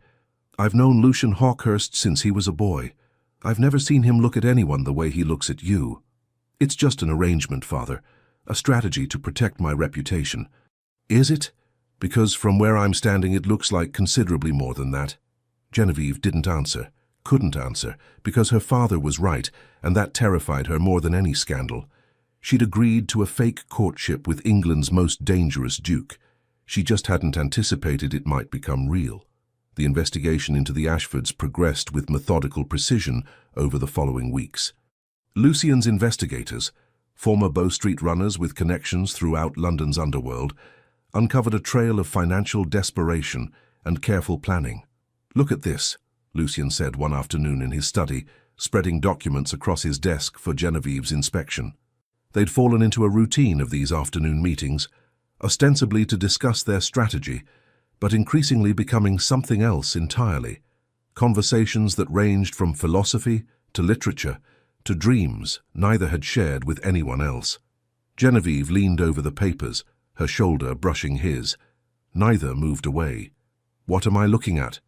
"I've known Lucian Hawkhurst since he was a boy. I've never seen him look at anyone the way he looks at you. It's just an arrangement, father, a strategy to protect my reputation." "Is it? Because from where I'm standing it looks like considerably more than that." Genevieve didn't answer, couldn't answer, because her father was right, and that terrified her more than any scandal. She'd agreed to a fake courtship with England's most dangerous duke. She just hadn't anticipated it might become real. The investigation into the Ashfords progressed with methodical precision over the following weeks. Lucian's investigators, former Bow Street runners with connections throughout London's underworld, uncovered a trail of financial desperation and careful planning. "Look at this," Lucian said one afternoon in his study, spreading documents across his desk for Genevieve's inspection. They'd fallen into a routine of these afternoon meetings, ostensibly to discuss their strategy, but increasingly becoming something else entirely. Conversations that ranged from philosophy to literature to dreams neither had shared with anyone else. Genevieve leaned over the papers, her shoulder brushing his. Neither moved away. "What am I looking at?"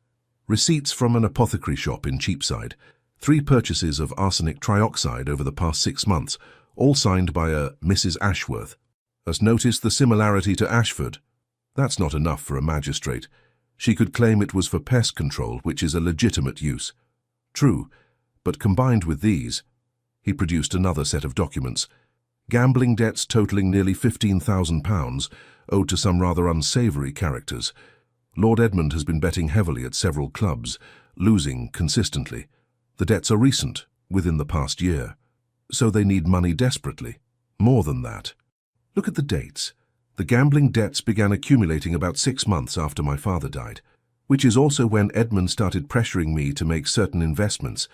"Receipts from an apothecary shop in Cheapside. 3 purchases of arsenic trioxide over the past 6 months, all signed by a Mrs. Ashworth. Has noticed the similarity to Ashford? That's not enough for a magistrate. She could claim it was for pest control, which is a legitimate use." "True, but combined with these..." He produced another set of documents. "Gambling debts totaling nearly £15,000, owed to some rather unsavoury characters. Lord Edmund has been betting heavily at several clubs, losing consistently. The debts are recent, within the past year. So they need money desperately. More than that. Look at the dates. The gambling debts began accumulating about 6 months after my father died, which is also when Edmund started pressuring me to make certain investments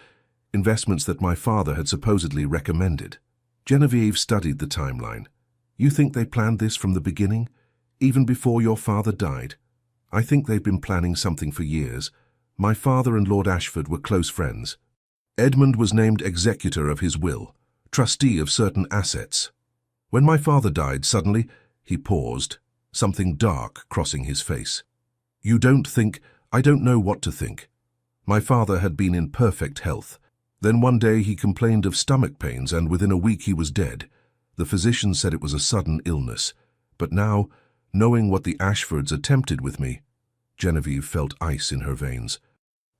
that my father had supposedly recommended." Genevieve studied the timeline. "You think they planned this from the beginning, even before your father died?" "I think they've been planning something for years. My father and Lord Ashford were close friends. Edmund was named executor of his will, trustee of certain assets. When my father died, suddenly," he paused, something dark crossing his face. "You don't think..." "I don't know what to think. My father had been in perfect health. Then one day he complained of stomach pains, and within a week he was dead. The physicians said it was a sudden illness. But now, knowing what the Ashfords attempted with me..." Genevieve felt ice in her veins.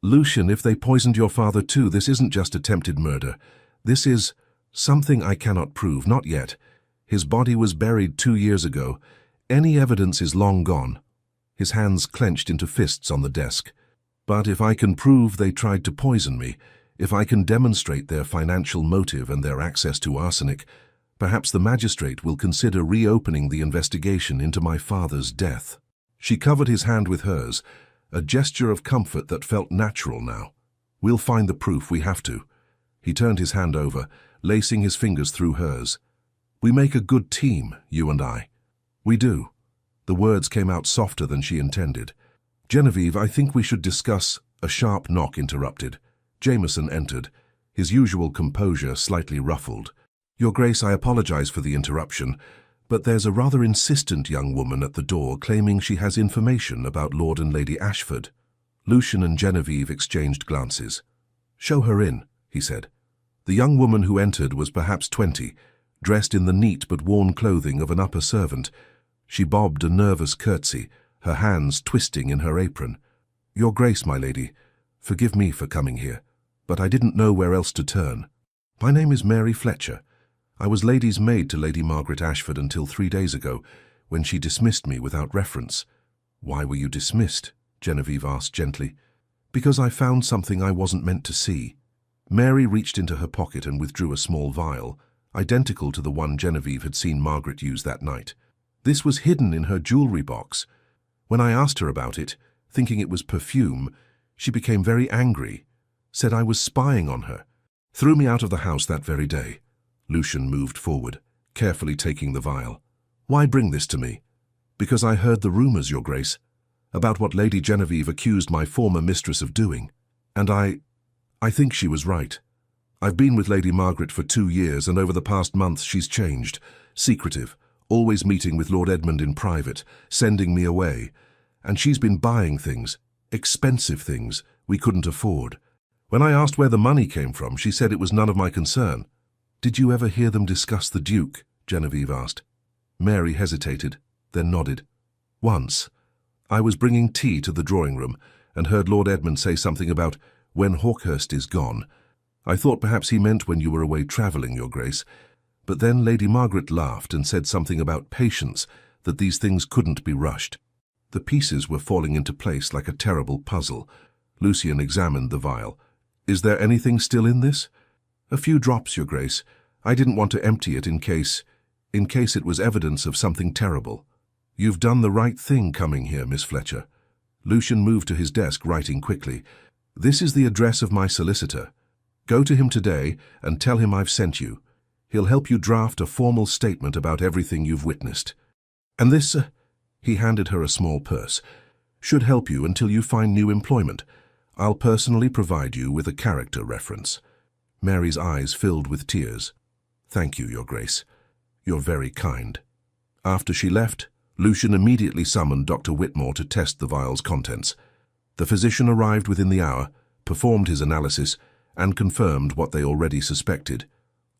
"Lucian, if they poisoned your father too, this isn't just attempted murder. This is something I cannot prove, not yet. His body was buried 2 years ago. Any evidence is long gone." His hands clenched into fists on the desk. "But if I can prove they tried to poison me, if I can demonstrate their financial motive and their access to arsenic, perhaps the magistrate will consider reopening the investigation into my father's death." She covered his hand with hers, a gesture of comfort that felt natural now. "We'll find the proof, we have to." He turned his hand over, lacing his fingers through hers. "We make a good team, you and I." "We do." The words came out softer than she intended. "Genevieve, I think we should discuss..." A sharp knock interrupted. Jameson entered, his usual composure slightly ruffled. "Your Grace, I apologize for the interruption, but there's a rather insistent young woman at the door claiming she has information about Lord and Lady Ashford." Lucian and Genevieve exchanged glances. "Show her in," he said. The young woman who entered was perhaps 20, dressed in the neat but worn clothing of an upper servant. She bobbed a nervous curtsy, her hands twisting in her apron. "Your Grace, my lady, forgive me for coming here, but I didn't know where else to turn. My name is Mary Fletcher. I was lady's maid to Lady Margaret Ashford until 3 days ago, when she dismissed me without reference." "Why were you dismissed?" Genevieve asked gently. Because I found something I wasn't meant to see. Mary reached into her pocket and withdrew a small vial, identical to the one Genevieve had seen Margaret use that night. This was hidden in her jewelry box. When I asked her about it, thinking it was perfume, she became very angry, said I was spying on her, threw me out of the house that very day. Lucian moved forward, carefully taking the vial. Why bring this to me? Because I heard the rumors, Your Grace, about what Lady Genevieve accused my former mistress of doing. And I think she was right. I've been with Lady Margaret for 2 years, and over the past months she's changed. Secretive, always meeting with Lord Edmund in private, sending me away. And she's been buying things, expensive things, we couldn't afford. When I asked where the money came from, she said it was none of my concern. Did you ever hear them discuss the Duke? Genevieve asked. Mary hesitated, then nodded. Once. I was bringing tea to the drawing room and heard Lord Edmund say something about when Hawkhurst is gone. I thought perhaps he meant when you were away travelling, Your Grace. But then Lady Margaret laughed and said something about patience, that these things couldn't be rushed. The pieces were falling into place like a terrible puzzle. Lucian examined the vial. Is there anything still in this? A few drops, Your Grace. I didn't want to empty it in case it was evidence of something terrible. You've done the right thing coming here, Miss Fletcher. Lucian moved to his desk, writing quickly. This is the address of my solicitor. Go to him today and tell him I've sent you. He'll help you draft a formal statement about everything you've witnessed. And this, he handed her a small purse, should help you until you find new employment. I'll personally provide you with a character reference. Mary's eyes filled with tears. Thank you, Your Grace. You're very kind. After she left, Lucian immediately summoned Dr. Whitmore to test the vial's contents. The physician arrived within the hour, performed his analysis, and confirmed what they already suspected.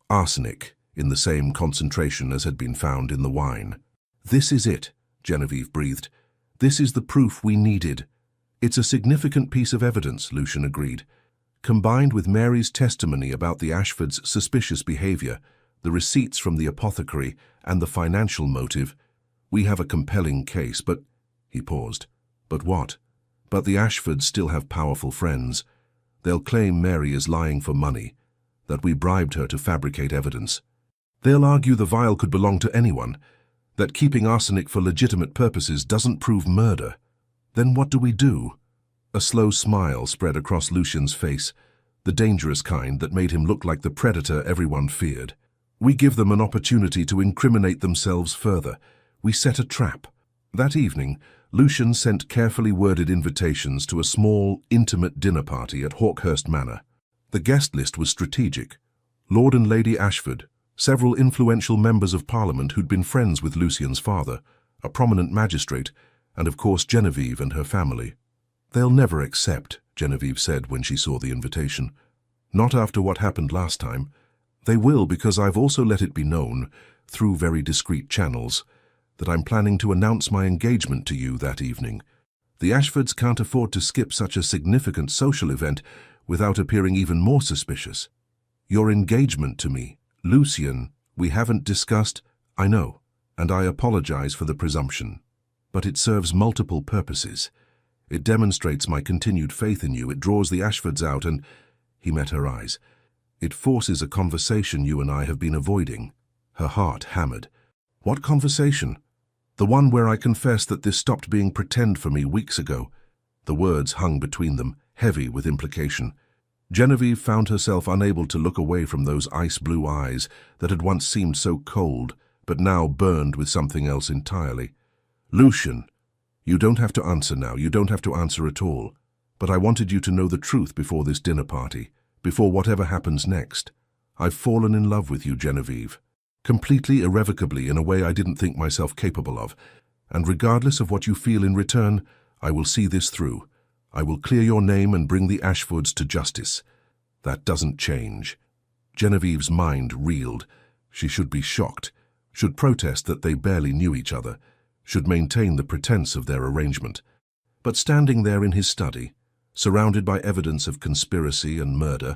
Arsenic, in the same concentration as had been found in the wine. This is it, Genevieve breathed. This is the proof we needed. It's a significant piece of evidence, Lucian agreed. Combined with Mary's testimony about the Ashfords' suspicious behavior, the receipts from the apothecary, and the financial motive, we have a compelling case, but... He paused. But what? But the Ashfords still have powerful friends. They'll claim Mary is lying for money, that we bribed her to fabricate evidence. They'll argue the vial could belong to anyone, that keeping arsenic for legitimate purposes doesn't prove murder. Then what do we do? A slow smile spread across Lucian's face, the dangerous kind that made him look like the predator everyone feared. We give them an opportunity to incriminate themselves further. We set a trap. That evening, Lucian sent carefully worded invitations to a small, intimate dinner party at Hawkhurst Manor. The guest list was strategic. Lord and Lady Ashford, several influential members of Parliament who'd been friends with Lucian's father, a prominent magistrate, and of course Genevieve and her family. They'll never accept, Genevieve said when she saw the invitation. Not after what happened last time. They will because I've also let it be known, through very discreet channels, that I'm planning to announce my engagement to you that evening. The Ashfords can't afford to skip such a significant social event without appearing even more suspicious. Your engagement to me, Lucian, we haven't discussed, I know, and I apologize for the presumption. But it serves multiple purposes. It demonstrates my continued faith in you, it draws the Ashfords out and... He met her eyes. It forces a conversation you and I have been avoiding. Her heart hammered. What conversation? The one where I confess that this stopped being pretend for me weeks ago. The words hung between them, heavy with implication. Genevieve found herself unable to look away from those ice-blue eyes that had once seemed so cold, but now burned with something else entirely. Lucian, you don't have to answer now, you don't have to answer at all. But I wanted you to know the truth before this dinner party, before whatever happens next. I've fallen in love with you, Genevieve. Completely, irrevocably, in a way I didn't think myself capable of. And regardless of what you feel in return, I will see this through. I will clear your name and bring the Ashfords to justice. That doesn't change. Genevieve's mind reeled. She should be shocked, should protest that they barely knew each other, should maintain the pretense of their arrangement. But standing there in his study, surrounded by evidence of conspiracy and murder,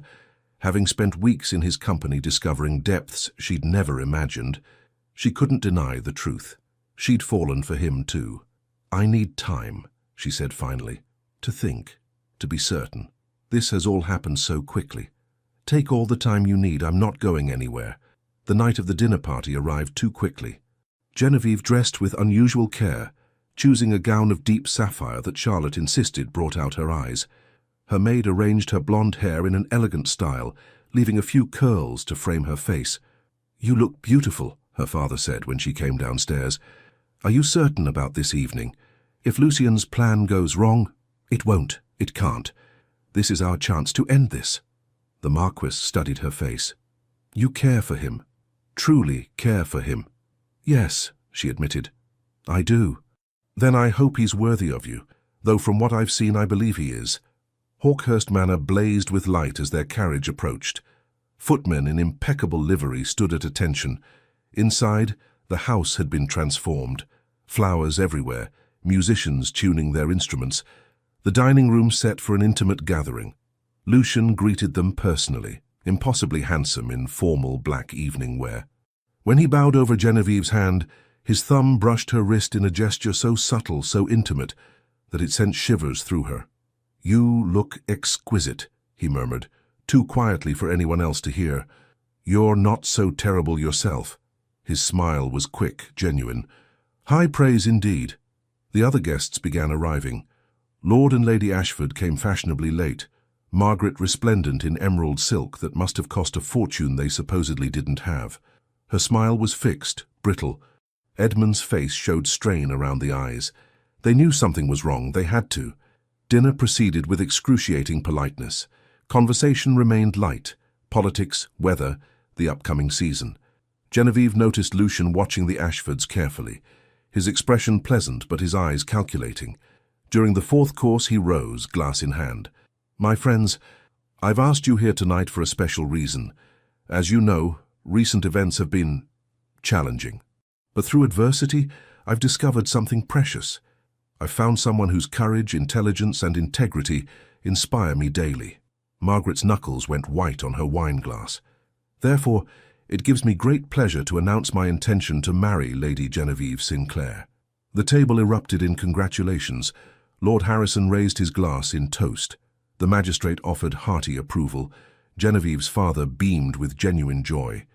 having spent weeks in his company discovering depths she'd never imagined, she couldn't deny the truth. She'd fallen for him too. I need time, she said finally. To think, to be certain. This has all happened so quickly. Take all the time you need, I'm not going anywhere. The night of the dinner party arrived too quickly. Genevieve dressed with unusual care, choosing a gown of deep sapphire that Charlotte insisted brought out her eyes. Her maid arranged her blonde hair in an elegant style, leaving a few curls to frame her face. "You look beautiful," her father said when she came downstairs. "Are you certain about this evening? If Lucien's plan goes wrong, it won't, it can't. This is our chance to end this." The Marquis studied her face. "You care for him, truly care for him." "Yes," she admitted. "I do." "Then I hope he's worthy of you, though from what I've seen I believe he is." Hawkhurst Manor blazed with light as their carriage approached. Footmen in impeccable livery stood at attention. Inside, the house had been transformed. Flowers everywhere, musicians tuning their instruments. The dining room set for an intimate gathering. Lucien greeted them personally, impossibly handsome in formal black evening wear. When he bowed over Genevieve's hand, his thumb brushed her wrist in a gesture so subtle, so intimate, that it sent shivers through her. "You look exquisite," he murmured, too quietly for anyone else to hear. "You're not so terrible yourself." His smile was quick, genuine. High praise indeed. The other guests began arriving. Lord and Lady Ashford came fashionably late, Margaret resplendent in emerald silk that must have cost a fortune they supposedly didn't have. Her smile was fixed, brittle. Edmund's face showed strain around the eyes. They knew something was wrong, they had to. Dinner proceeded with excruciating politeness. Conversation remained light. Politics, weather, the upcoming season. Genevieve noticed Lucien watching the Ashfords carefully. His expression pleasant, but his eyes calculating. During the fourth course he rose, glass in hand. "My friends, I've asked you here tonight for a special reason. As you know, recent events have been challenging. But through adversity, I've discovered something precious. I've found someone whose courage, intelligence, and integrity inspire me daily." Margaret's knuckles went white on her wine glass. "Therefore, it gives me great pleasure to announce my intention to marry Lady Genevieve Sinclair." The table erupted in congratulations. Lord Harrison raised his glass in toast. The magistrate offered hearty approval. Genevieve's father beamed with genuine joy.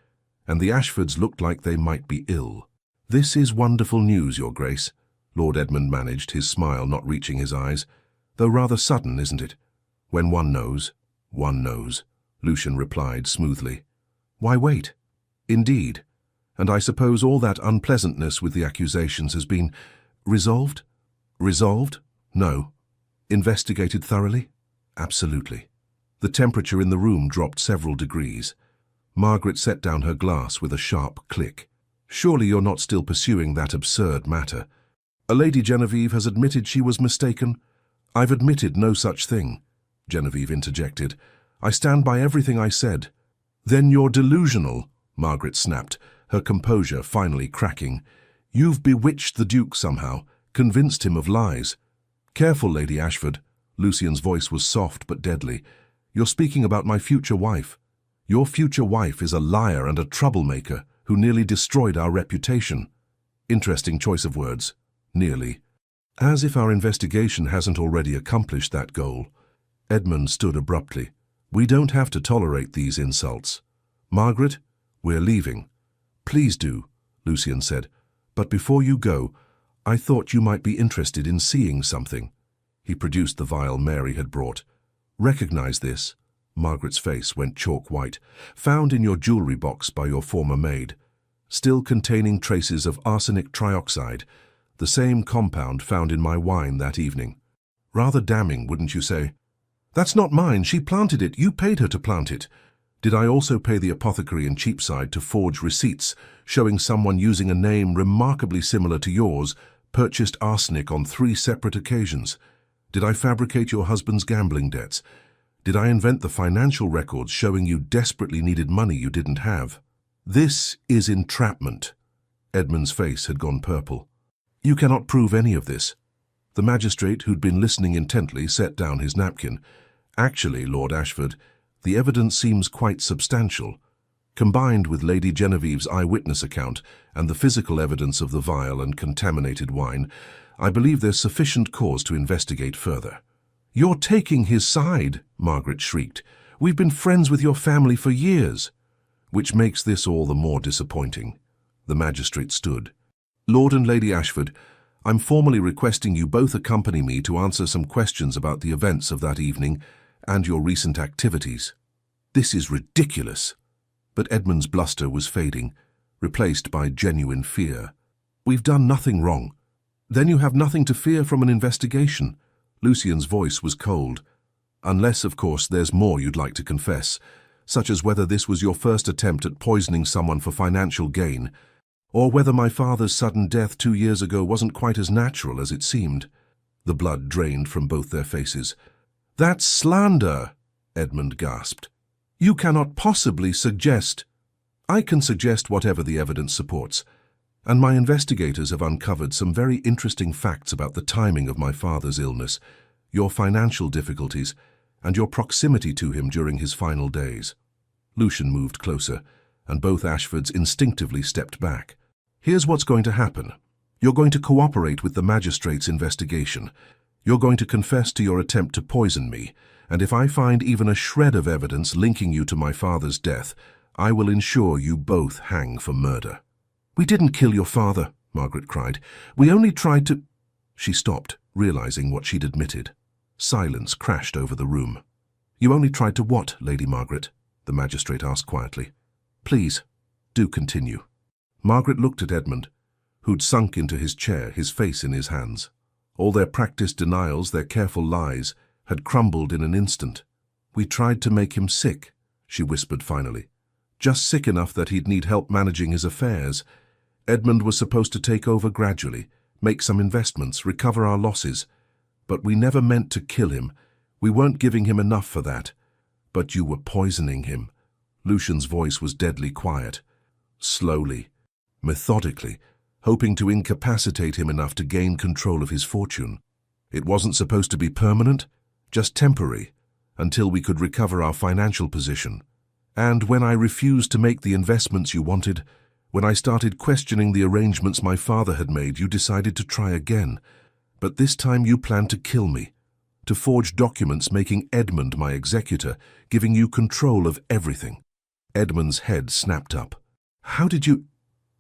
And the Ashfords looked like they might be ill. "This is wonderful news, Your Grace," Lord Edmund managed, his smile not reaching his eyes. "Though rather sudden, isn't it?" "When one knows, Lucien replied smoothly. "Why wait?" "Indeed. And I suppose all that unpleasantness with the accusations has been resolved?" "Resolved? No." "Investigated thoroughly?" "Absolutely." The temperature in the room dropped several degrees. Margaret set down her glass with a sharp click. "Surely you're not still pursuing that absurd matter?" "Lady Genevieve has admitted she was mistaken." "I've admitted no such thing," Genevieve interjected. "I stand by everything I said." "Then you're delusional," Margaret snapped, her composure finally cracking. "You've bewitched the Duke somehow, convinced him of lies." "Careful, Lady Ashford." Lucien's voice was soft but deadly. "You're speaking about my future wife. Your future wife is a liar and a troublemaker who nearly destroyed our reputation." Interesting choice of words. Nearly. "As if our investigation hasn't already accomplished that goal." Edmund stood abruptly. "We don't have to tolerate these insults. Margaret, we're leaving." "Please do," Lucien said. "But before you go, I thought you might be interested in seeing something." He produced the vial Mary had brought. "Recognize this." Margaret's face went chalk white. "Found in your jewelry box by your former maid. Still containing traces of arsenic trioxide, the same compound found in my wine that evening. Rather damning, wouldn't you say?" "That's not mine. She planted it. You paid her to plant it." "Did I also pay the apothecary in Cheapside to forge receipts showing someone using a name remarkably similar to yours purchased arsenic on 3 separate occasions? Did I fabricate your husband's gambling debts? Did I invent the financial records showing you desperately needed money you didn't have?" "This is entrapment." Edmund's face had gone purple. "You cannot prove any of this." The magistrate, who'd been listening intently, set down his napkin. "Actually, Lord Ashford, the evidence seems quite substantial. Combined with Lady Genevieve's eyewitness account and the physical evidence of the vial and contaminated wine, I believe there's sufficient cause to investigate further." "You're taking his side," Margaret shrieked. "We've been friends with your family for years." "Which makes this all the more disappointing." The magistrate stood. "Lord and Lady Ashford, I'm formally requesting you both accompany me to answer some questions about the events of that evening and your recent activities." "This is ridiculous." But Edmund's bluster was fading, replaced by genuine fear. "We've done nothing wrong." "Then you have nothing to fear from an investigation." Lucian's voice was cold. "Unless, of course, there's more you'd like to confess, such as whether this was your first attempt at poisoning someone for financial gain, or whether my father's sudden death 2 years ago wasn't quite as natural as it seemed." The blood drained from both their faces. "That's slander," Edmund gasped. "You cannot possibly suggest—" "I can suggest whatever the evidence supports, and my investigators have uncovered some very interesting facts about the timing of my father's illness, your financial difficulties, and your proximity to him during his final days." Lucian moved closer, and both Ashfords instinctively stepped back. "Here's what's going to happen. You're going to cooperate with the magistrate's investigation. You're going to confess to your attempt to poison me, and if I find even a shred of evidence linking you to my father's death, I will ensure you both hang for murder." "We didn't kill your father," Margaret cried. "We only tried to—" She stopped, realizing what she'd admitted. Silence crashed over the room. "You only tried to what, Lady Margaret?" the magistrate asked quietly. "Please, do continue." Margaret looked at Edmund, who'd sunk into his chair, his face in his hands. All their practiced denials, their careful lies, had crumbled in an instant. "We tried to make him sick," she whispered finally. "Just sick enough that he'd need help managing his affairs. Edmund was supposed to take over gradually, make some investments, recover our losses. But we never meant to kill him. We weren't giving him enough for that. But you were poisoning him." Lucian's voice was deadly quiet. "Slowly, methodically, hoping to incapacitate him enough to gain control of his fortune. It wasn't supposed to be permanent, just temporary, until we could recover our financial position. And when I refused to make the investments you wanted, when I started questioning the arrangements my father had made, you decided to try again. But this time you planned to kill me, to forge documents making Edmund my executor, giving you control of everything." Edmund's head snapped up. "How did you—"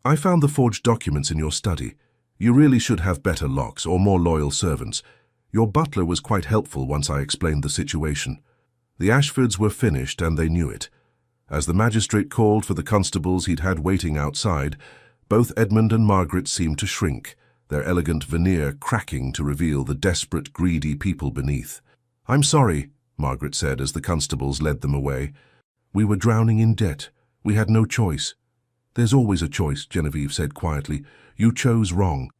"I found the forged documents in your study. You really should have better locks or more loyal servants. Your butler was quite helpful once I explained the situation. The Ashfords were finished and they knew it. As the magistrate called for the constables he'd had waiting outside, both Edmund and Margaret seemed to shrink, their elegant veneer cracking to reveal the desperate, greedy people beneath. "I'm sorry," Margaret said as the constables led them away. "We were drowning in debt. We had no choice." "There's always a choice," Genevieve said quietly. "You chose wrong."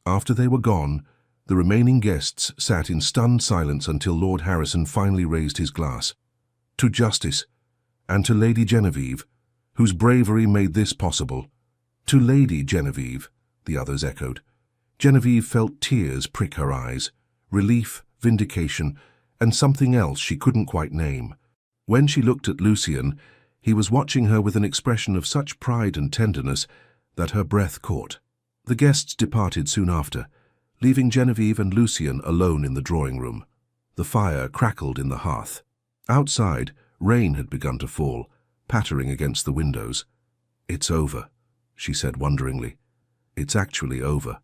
After they were gone, the remaining guests sat in stunned silence until Lord Harrison finally raised his glass. "To justice, and to Lady Genevieve, whose bravery made this possible." "To Lady Genevieve," the others echoed. Genevieve felt tears prick her eyes, relief, vindication, and something else she couldn't quite name. When she looked at Lucian, he was watching her with an expression of such pride and tenderness that her breath caught. The guests departed soon after, leaving Genevieve and Lucian alone in the drawing room. The fire crackled in the hearth. Outside, rain had begun to fall, pattering against the windows. "It's over," she said wonderingly. "It's actually over.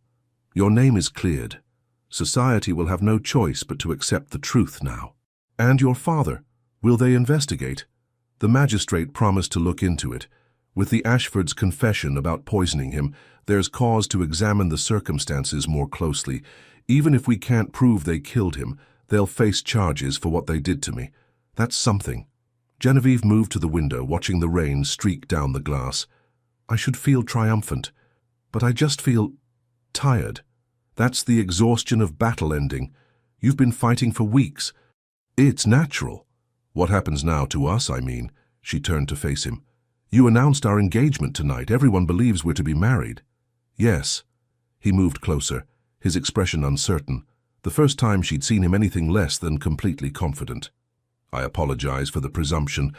Your name is cleared. Society will have no choice but to accept the truth now." "And your father? Will they investigate?" The magistrate promised to look into it. With the Ashfords' confession about poisoning him, there's cause to examine the circumstances more closely. Even if we can't prove they killed him, they'll face charges for what they did to me. That's something. Genevieve moved to the window, watching the rain streak down the glass. "I should feel triumphant, but I just feel tired. That's the exhaustion of battle ending. You've been fighting for weeks. It's natural. What happens now to us, I mean?" She turned to face him. "You announced our engagement tonight. Everyone believes we're to be married." "Yes." He moved closer, his expression uncertain, the first time she'd seen him anything less than completely confident. "I apologize for the presumption.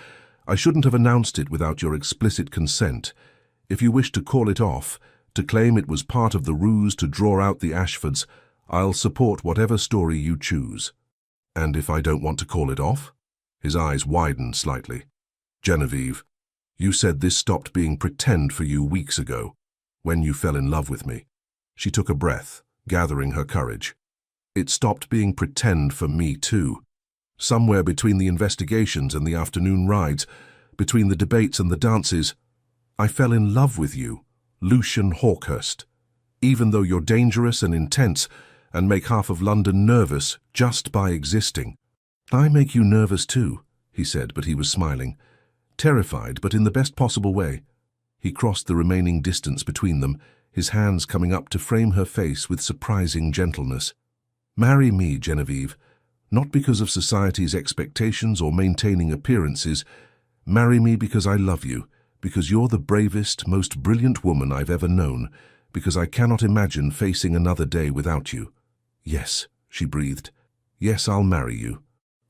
I shouldn't have announced it without your explicit consent. If you wish to call it off, to claim it was part of the ruse to draw out the Ashfords, I'll support whatever story you choose." And if I don't want to call it off? His eyes widened slightly. Genevieve, you said this stopped being pretend for you weeks ago, when you fell in love with me. She took a breath, gathering her courage. It stopped being pretend for me too. Somewhere between the investigations and the afternoon rides, between the debates and the dances, I fell in love with you, Lucian Hawkhurst. Even though you're dangerous and intense and make half of London nervous just by existing. I make you nervous too, he said, but he was smiling. Terrified, but in the best possible way. He crossed the remaining distance between them, his hands coming up to frame her face with surprising gentleness. Marry me, Genevieve, not because of society's expectations or maintaining appearances. Marry me because I love you, because you're the bravest, most brilliant woman I've ever known, because I cannot imagine facing another day without you. Yes, she breathed. Yes, I'll marry you.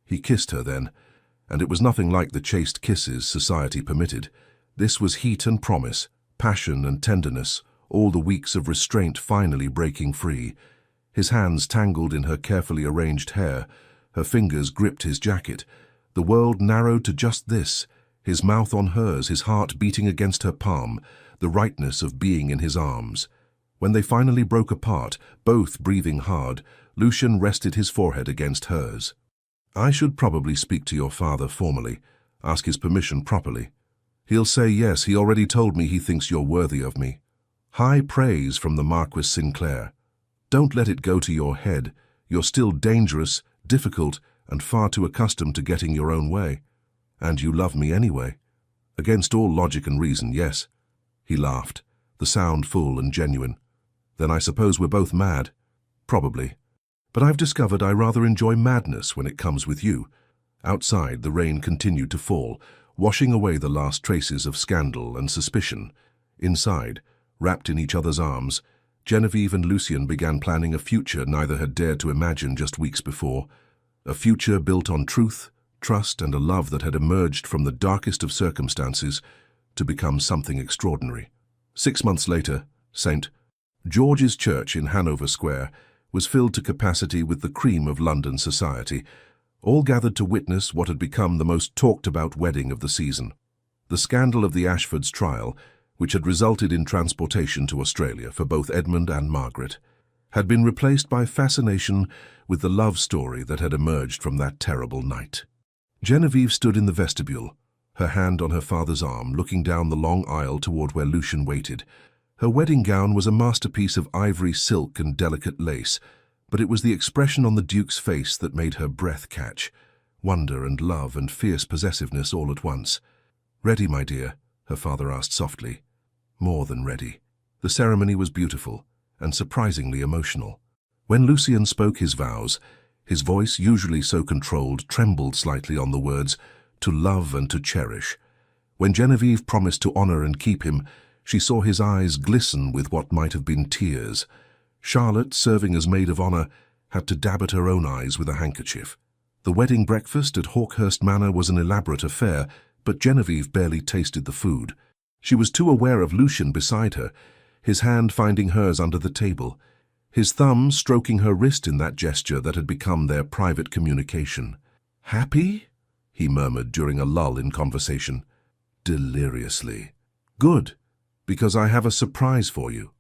He kissed her then, and it was nothing like the chaste kisses society permitted. This was heat and promise, passion and tenderness, all the weeks of restraint finally breaking free. His hands tangled in her carefully arranged hair, her fingers gripped his jacket. The world narrowed to just this, his mouth on hers, his heart beating against her palm, the rightness of being in his arms. When they finally broke apart, both breathing hard, Lucian rested his forehead against hers. I should probably speak to your father formally, ask his permission properly. He'll say yes, he already told me he thinks you're worthy of me. High praise from the Marquis Sinclair. Don't let it go to your head. You're still dangerous, difficult, and far too accustomed to getting your own way. And you love me anyway. Against all logic and reason, yes. He laughed, the sound full and genuine. Then I suppose we're both mad. Probably. But I've discovered I rather enjoy madness when it comes with you. Outside, the rain continued to fall, washing away the last traces of scandal and suspicion. Inside, wrapped in each other's arms, Genevieve and Lucian began planning a future neither had dared to imagine just weeks before. A future built on truth, trust, and a love that had emerged from the darkest of circumstances to become something extraordinary. 6 months later, St. George's Church in Hanover Square was filled to capacity with the cream of London society, all gathered to witness what had become the most talked-about wedding of the season. The scandal of the Ashfords' trial, which had resulted in transportation to Australia for both Edmund and Margaret, had been replaced by fascination with the love story that had emerged from that terrible night. Genevieve stood in the vestibule, her hand on her father's arm, looking down the long aisle toward where Lucian waited. Her wedding gown was a masterpiece of ivory silk and delicate lace, but it was the expression on the Duke's face that made her breath catch, wonder and love and fierce possessiveness all at once. "Ready, my dear?" her father asked softly. More than ready. The ceremony was beautiful and surprisingly emotional. When Lucian spoke his vows, his voice, usually so controlled, trembled slightly on the words, "to love and to cherish." When Genevieve promised to honor and keep him, she saw his eyes glisten with what might have been tears. Charlotte, serving as maid of honor, had to dab at her own eyes with a handkerchief. The wedding breakfast at Hawkhurst Manor was an elaborate affair, but Genevieve barely tasted the food. She was too aware of Lucian beside her, his hand finding hers under the table, his thumb stroking her wrist in that gesture that had become their private communication. "Happy?" he murmured during a lull in conversation. "Deliriously." "Good, because I have a surprise for you."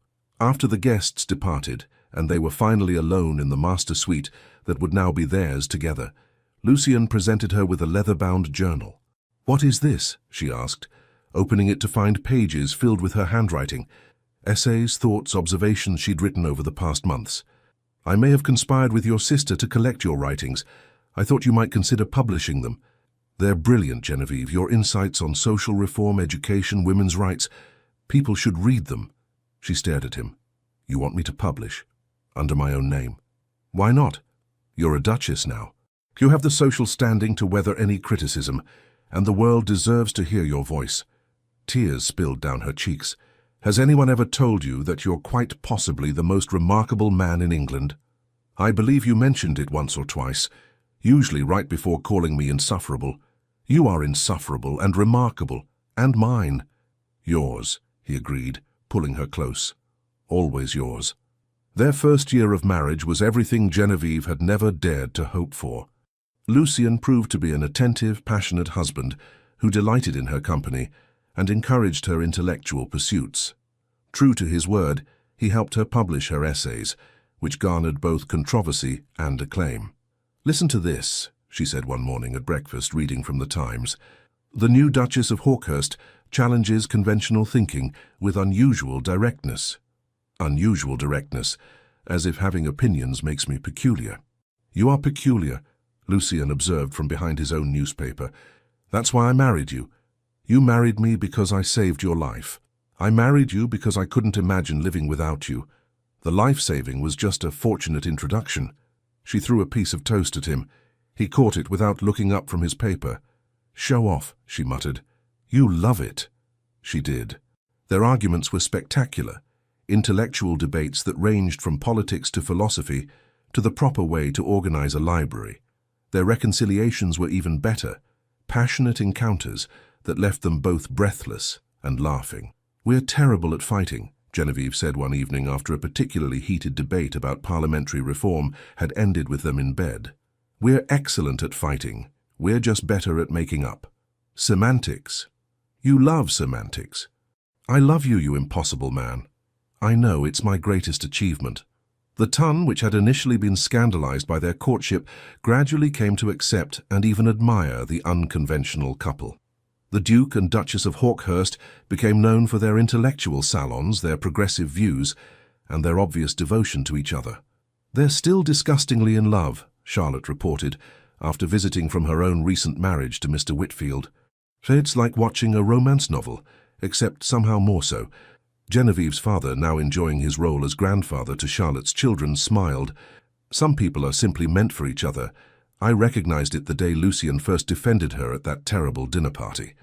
After the guests departed, and they were finally alone in the master suite that would now be theirs together, Lucian presented her with a leather-bound journal. "What is this?" she asked, opening it to find pages filled with her handwriting, essays, thoughts, observations she'd written over the past months. "I may have conspired with your sister to collect your writings. I thought you might consider publishing them. They're brilliant, Genevieve, your insights on social reform, education, women's rights. People should read them." She stared at him. "You want me to publish? Under my own name?" "Why not? You're a duchess now. You have the social standing to weather any criticism, and the world deserves to hear your voice." Tears spilled down her cheeks. "Has anyone ever told you that you're quite possibly the most remarkable man in England? I believe you mentioned it once or twice, usually right before calling me insufferable. You are insufferable and remarkable, and mine." "Yours," he agreed, pulling her close. "Always yours." Their first year of marriage was everything Genevieve had never dared to hope for. Lucian proved to be an attentive, passionate husband who delighted in her company and encouraged her intellectual pursuits. True to his word, he helped her publish her essays, which garnered both controversy and acclaim. "Listen to this," she said one morning at breakfast, reading from the Times. "The new Duchess of Hawkhurst challenges conventional thinking with unusual directness." Unusual directness, as if having opinions makes me peculiar. "You are peculiar," Lucian observed from behind his own newspaper. "That's why I married you. You married me because I saved your life. I married you because I couldn't imagine living without you. The life-saving was just a fortunate introduction." She threw a piece of toast at him. He caught it without looking up from his paper. "Show off," she muttered. "You love it." She did. Their arguments were spectacular, intellectual debates that ranged from politics to philosophy to the proper way to organize a library. Their reconciliations were even better, passionate encounters that left them both breathless and laughing. "We're terrible at fighting," Genevieve said one evening after a particularly heated debate about parliamentary reform had ended with them in bed. "We're excellent at fighting. We're just better at making up. Semantics. You love semantics. I love you, you impossible man. I know, it's my greatest achievement." The ton, which had initially been scandalized by their courtship, gradually came to accept and even admire the unconventional couple. The Duke and Duchess of Hawkhurst became known for their intellectual salons, their progressive views, and their obvious devotion to each other. "They're still disgustingly in love," Charlotte reported, after visiting from her own recent marriage to Mr. Whitfield. "It's like watching a romance novel, except somehow more so." Genevieve's father, now enjoying his role as grandfather to Charlotte's children, smiled. "Some people are simply meant for each other. I recognized it the day Lucian first defended her at that terrible dinner party."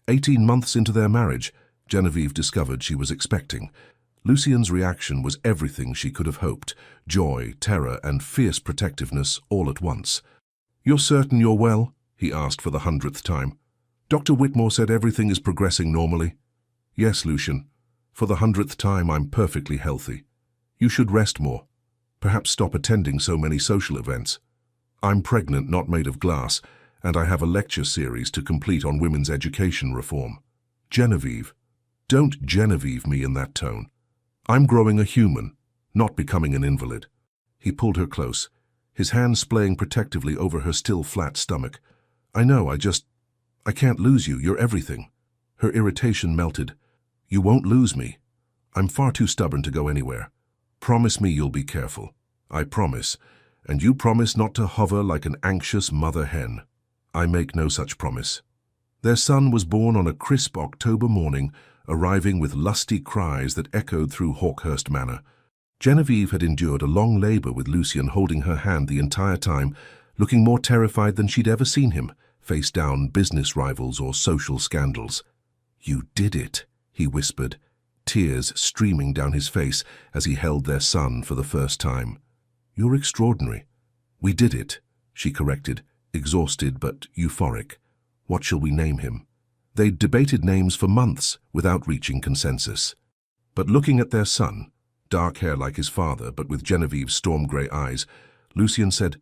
18 months into their marriage, Genevieve discovered she was expecting. Lucian's reaction was everything she could have hoped: joy, terror, and fierce protectiveness all at once. "You're certain you're well?" he asked for the 100th time. "Dr. Whitmore said everything is progressing normally." "Yes, Lucian. For the 100th time, I'm perfectly healthy. You should rest more. Perhaps stop attending so many social events. I'm pregnant, not made of glass, and I have a lecture series to complete on women's education reform." "Genevieve, don't Genevieve me in that tone. I'm growing a human, not becoming an invalid." He pulled her close, his hand splaying protectively over her still flat stomach. "I know, I can't lose you. You're everything." Her irritation melted. "You won't lose me. I'm far too stubborn to go anywhere. Promise me you'll be careful." "I promise. And you promise not to hover like an anxious mother hen." "I make no such promise." Their son was born on a crisp October morning, arriving with lusty cries that echoed through Hawkhurst Manor. Genevieve had endured a long labor with Lucian holding her hand the entire time, looking more terrified than she'd ever seen him, face down business rivals or social scandals. "You did it," he whispered, tears streaming down his face as he held their son for the first time. "You're extraordinary." "We did it," she corrected, exhausted but euphoric. "What shall we name him?" They'd debated names for months without reaching consensus. But looking at their son, dark hair like his father but with Genevieve's storm-grey eyes, Lucian said,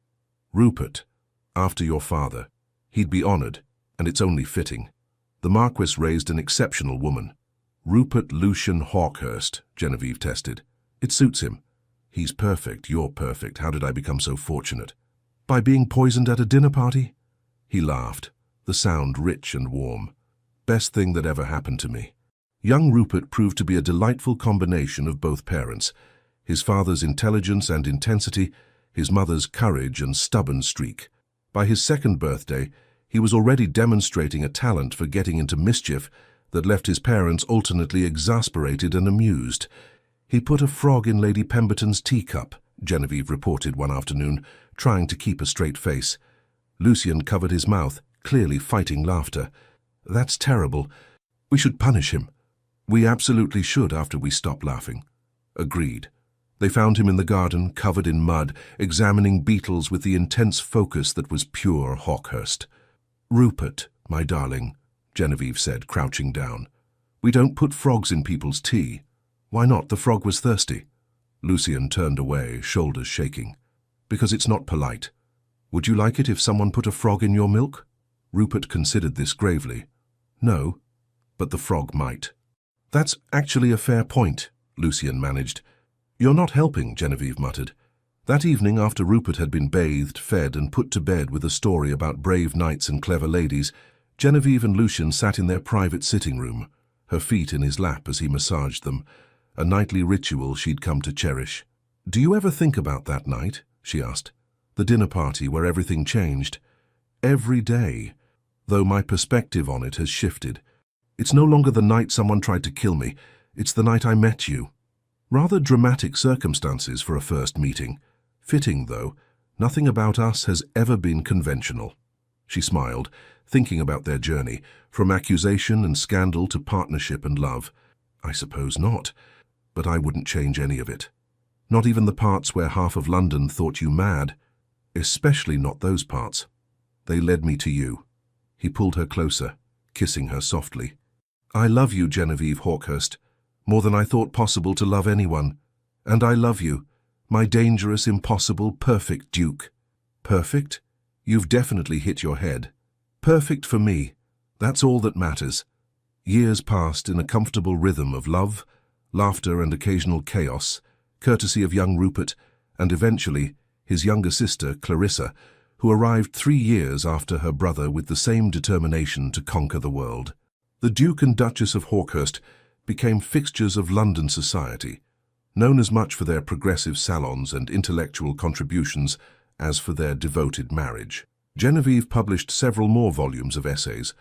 "Rupert, after your father. He'd be honored, and it's only fitting." The Marquis raised an exceptional woman. "Rupert Lucian Hawkhurst," Genevieve tested. "It suits him. He's perfect, you're perfect. How did I become so fortunate?" "By being poisoned at a dinner party?" He laughed, the sound rich and warm. "Best thing that ever happened to me." Young Rupert proved to be a delightful combination of both parents. His father's intelligence and intensity, his mother's courage and stubborn streak. By his second birthday, he was already demonstrating a talent for getting into mischief that left his parents alternately exasperated and amused. "He put a frog in Lady Pemberton's teacup," Genevieve reported one afternoon, trying to keep a straight face. Lucian covered his mouth, clearly fighting laughter. "That's terrible. We should punish him." "We absolutely should after we stop laughing." Agreed. They found him in the garden, covered in mud, examining beetles with the intense focus that was pure Hawkhurst. "Rupert, my darling," Genevieve said, crouching down. "We don't put frogs in people's tea." "Why not? The frog was thirsty." Lucian turned away, shoulders shaking. "Because it's not polite." Would you like it if someone put a frog in your milk? Rupert considered this gravely. No, but the frog might. That's actually a fair point, Lucien managed. You're not helping, Genevieve muttered. That evening, after Rupert had been bathed, fed, and put to bed with a story about brave knights and clever ladies, Genevieve and Lucien sat in their private sitting room, her feet in his lap as he massaged them, a nightly ritual she'd come to cherish. Do you ever think about that night? She asked. The dinner party where everything changed. Every day, though my perspective on it has shifted. It's no longer the night someone tried to kill me, it's the night I met you. Rather dramatic circumstances for a first meeting. Fitting, though, nothing about us has ever been conventional. She smiled, thinking about their journey, from accusation and scandal to partnership and love. I suppose not, but I wouldn't change any of it. Not even the parts where half of London thought you mad. Especially not those parts. They led me to you. He pulled her closer, kissing her softly. I love you, Genevieve Hawkhurst, more than I thought possible to love anyone. And I love you, my dangerous, impossible, perfect Duke. Perfect? You've definitely hit your head. Perfect for me. That's all that matters. Years passed in a comfortable rhythm of love, laughter and occasional chaos, courtesy of young Rupert, and eventually his younger sister, Clarissa, who arrived 3 years after her brother with the same determination to conquer the world. The Duke and Duchess of Hawkhurst became fixtures of London society, known as much for their progressive salons and intellectual contributions as for their devoted marriage. Genevieve published several more volumes of essays,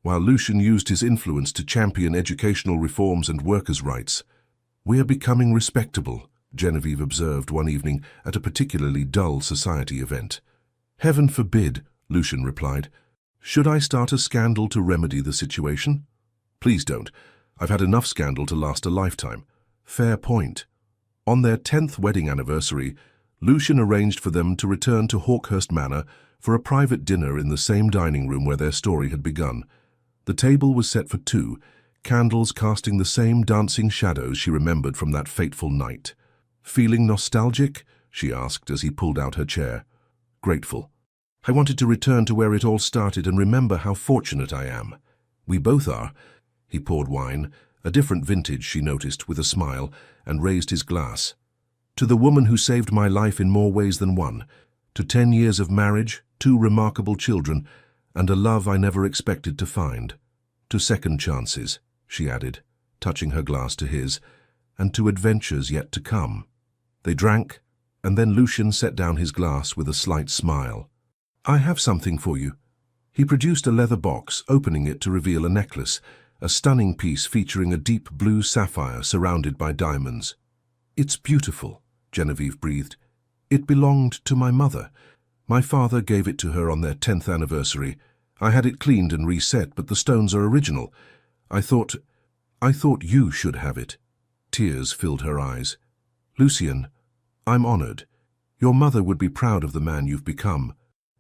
while Lucien used his influence to champion educational reforms and workers' rights. We're becoming respectable, Genevieve observed one evening at a particularly dull society event. Heaven forbid, Lucien replied. Should I start a scandal to remedy the situation? Please don't. I've had enough scandal to last a lifetime. Fair point. On their 10th wedding anniversary, Lucien arranged for them to return to Hawkhurst Manor for a private dinner in the same dining room where their story had begun. The table was set for 2, candles casting the same dancing shadows she remembered from that fateful night. Feeling nostalgic? She asked as he pulled out her chair. Grateful. I wanted to return to where it all started and remember how fortunate I am. We both are. He poured wine, a different vintage, she noticed, with a smile, and raised his glass. To the woman who saved my life in more ways than one. To 10 years of marriage, 2 remarkable children, and a love I never expected to find. To second chances, she added, touching her glass to his, and to adventures yet to come. They drank, and then Lucien set down his glass with a slight smile. I have something for you. He produced a leather box, opening it to reveal a necklace, a stunning piece featuring a deep blue sapphire surrounded by diamonds. It's beautiful, Genevieve breathed. It belonged to my mother. My father gave it to her on their 10th anniversary. I had it cleaned and reset, but the stones are original. I thought you should have it. Tears filled her eyes. Lucien, I'm honored. Your mother would be proud of the man you've become.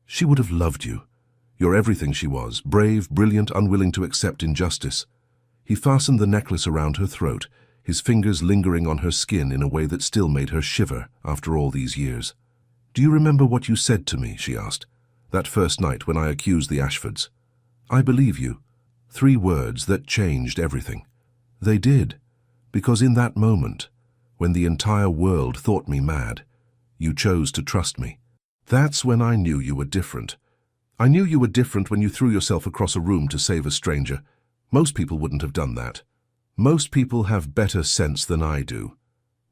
She would have loved you. You're everything she was, brave, brilliant, unwilling to accept injustice. He fastened the necklace around her throat, his fingers lingering on her skin in a way that still made her shiver after all these years. Do you remember what you said to me, she asked, that first night when I accused the Ashfords? I believe you. 3 words that changed everything. They did, because in that moment, when the entire world thought me mad, you chose to trust me. That's when I knew you were different. I knew you were different when you threw yourself across a room to save a stranger. Most people wouldn't have done that. Most people have better sense than I do.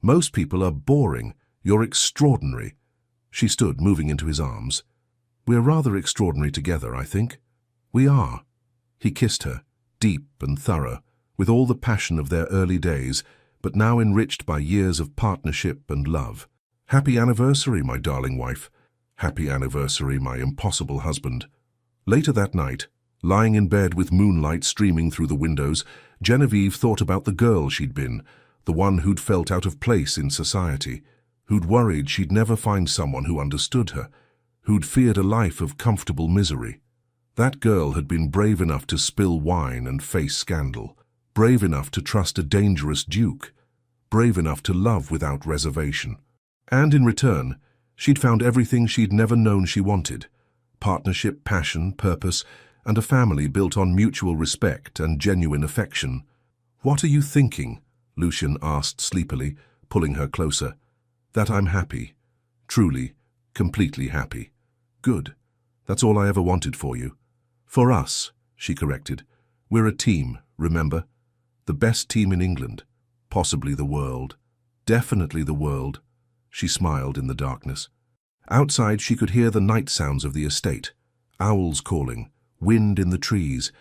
Most people are boring. You're extraordinary. She stood, moving into his arms. We're rather extraordinary together, I think. We are. He kissed her, deep and thorough, with all the passion of their early days, but now enriched by years of partnership and love. Happy anniversary, my darling wife. Happy anniversary, my impossible husband. Later that night, lying in bed with moonlight streaming through the windows, Genevieve thought about the girl she'd been, the one who'd felt out of place in society, who'd worried she'd never find someone who understood her, who'd feared a life of comfortable misery. That girl had been brave enough to spill wine and face scandal, brave enough to trust a dangerous duke, brave enough to love without reservation. And in return, She'd found everything she'd never known she wanted: partnership, passion, purpose, and a family built on mutual respect and genuine affection. "What are you thinking?" Lucian asked sleepily, pulling her closer. "That I'm happy. Truly, completely happy." "Good. That's all I ever wanted for you." "For us," she corrected. "We're a team, remember? The best team in England. Possibly the world. Definitely the world." She smiled in the darkness. Outside, she could hear the night sounds of the estate: owls calling, wind in the trees,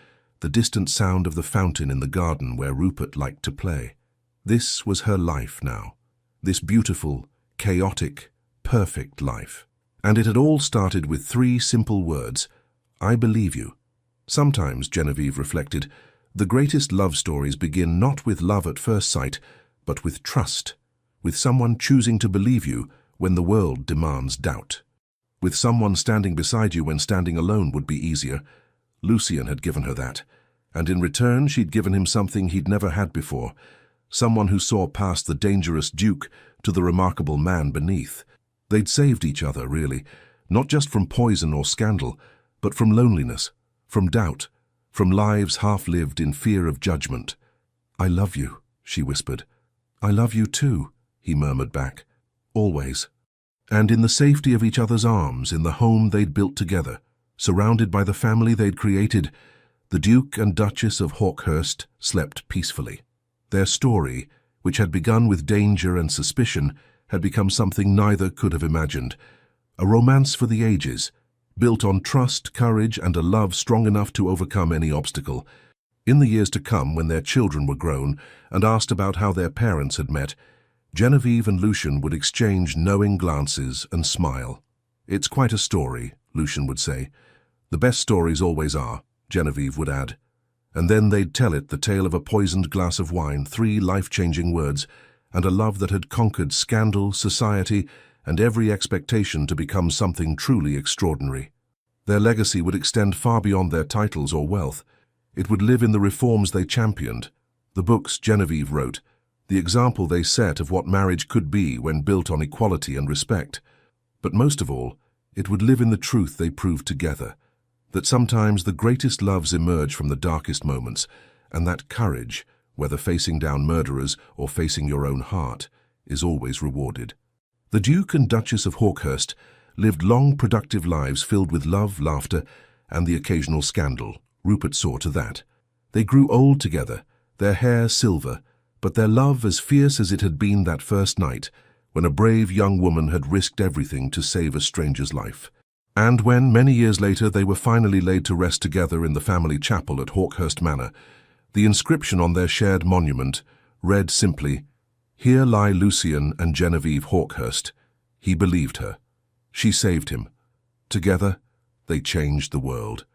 the distant sound of the fountain in the garden where Rupert liked to play. This was her life now. This beautiful, chaotic, perfect life. And it had all started with 3 simple words: "I believe you." Sometimes, Genevieve reflected, the greatest love stories begin not with love at first sight, but with trust, with someone choosing to believe you when the world demands doubt, with someone standing beside you when standing alone would be easier. Lucian had given her that, and in return she'd given him something he'd never had before, someone who saw past the dangerous duke to the remarkable man beneath. They'd saved each other, really, not just from poison or scandal, but from loneliness, from doubt, from lives half-lived in fear of judgment. "I love you," she whispered. "I love you too," he murmured back. "Always." And in the safety of each other's arms, in the home they'd built together, surrounded by the family they'd created, the Duke and Duchess of Hawkhurst slept peacefully. Their story, which had begun with danger and suspicion, had become something neither could have imagined. A romance for the ages, built on trust, courage, and a love strong enough to overcome any obstacle. In the years to come, when their children were grown and asked about how their parents had met, Genevieve and Lucian would exchange knowing glances and smile. "It's quite a story," Lucian would say. "The best stories always are," Genevieve would add. And then they'd tell it, the tale of a poisoned glass of wine, 3 life-changing words, and a love that had conquered scandal, society, and every expectation to become something truly extraordinary. Their legacy would extend far beyond their titles or wealth. It would live in the reforms they championed, the books Genevieve wrote, the example they set of what marriage could be when built on equality and respect. But most of all, it would live in the truth they proved together, that sometimes the greatest loves emerge from the darkest moments, and that courage, whether facing down murderers or facing your own heart, is always rewarded. The Duke and Duchess of Hawkhurst lived long, productive lives filled with love, laughter, and the occasional scandal. Rupert saw to that. They grew old together, their hair silver, but their love as fierce as it had been that first night, when a brave young woman had risked everything to save a stranger's life. And when, many years later, they were finally laid to rest together in the family chapel at Hawkhurst Manor, the inscription on their shared monument read simply, "Here lie Lucian and Genevieve Hawkhurst. He believed her. She saved him. Together, they changed the world."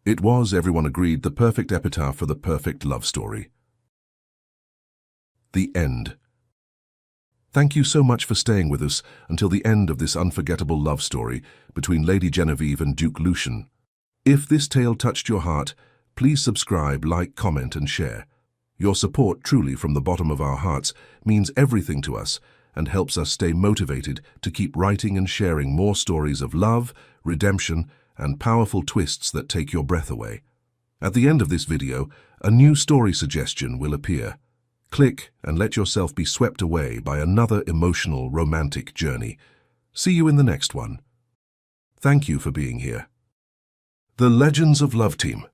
It was, everyone agreed, the perfect epitaph for the perfect love story. The end. Thank you so much for staying with us until the end of this unforgettable love story between Lady Genevieve and Duke Lucian. If this tale touched your heart, please subscribe, like, comment, and share. Your support, truly from the bottom of our hearts, means everything to us and helps us stay motivated to keep writing and sharing more stories of love, redemption, and powerful twists that take your breath away. At the end of this video, a new story suggestion will appear. Click and let yourself be swept away by another emotional, romantic journey. See you in the next one. Thank you for being here. The Legends of Love Team.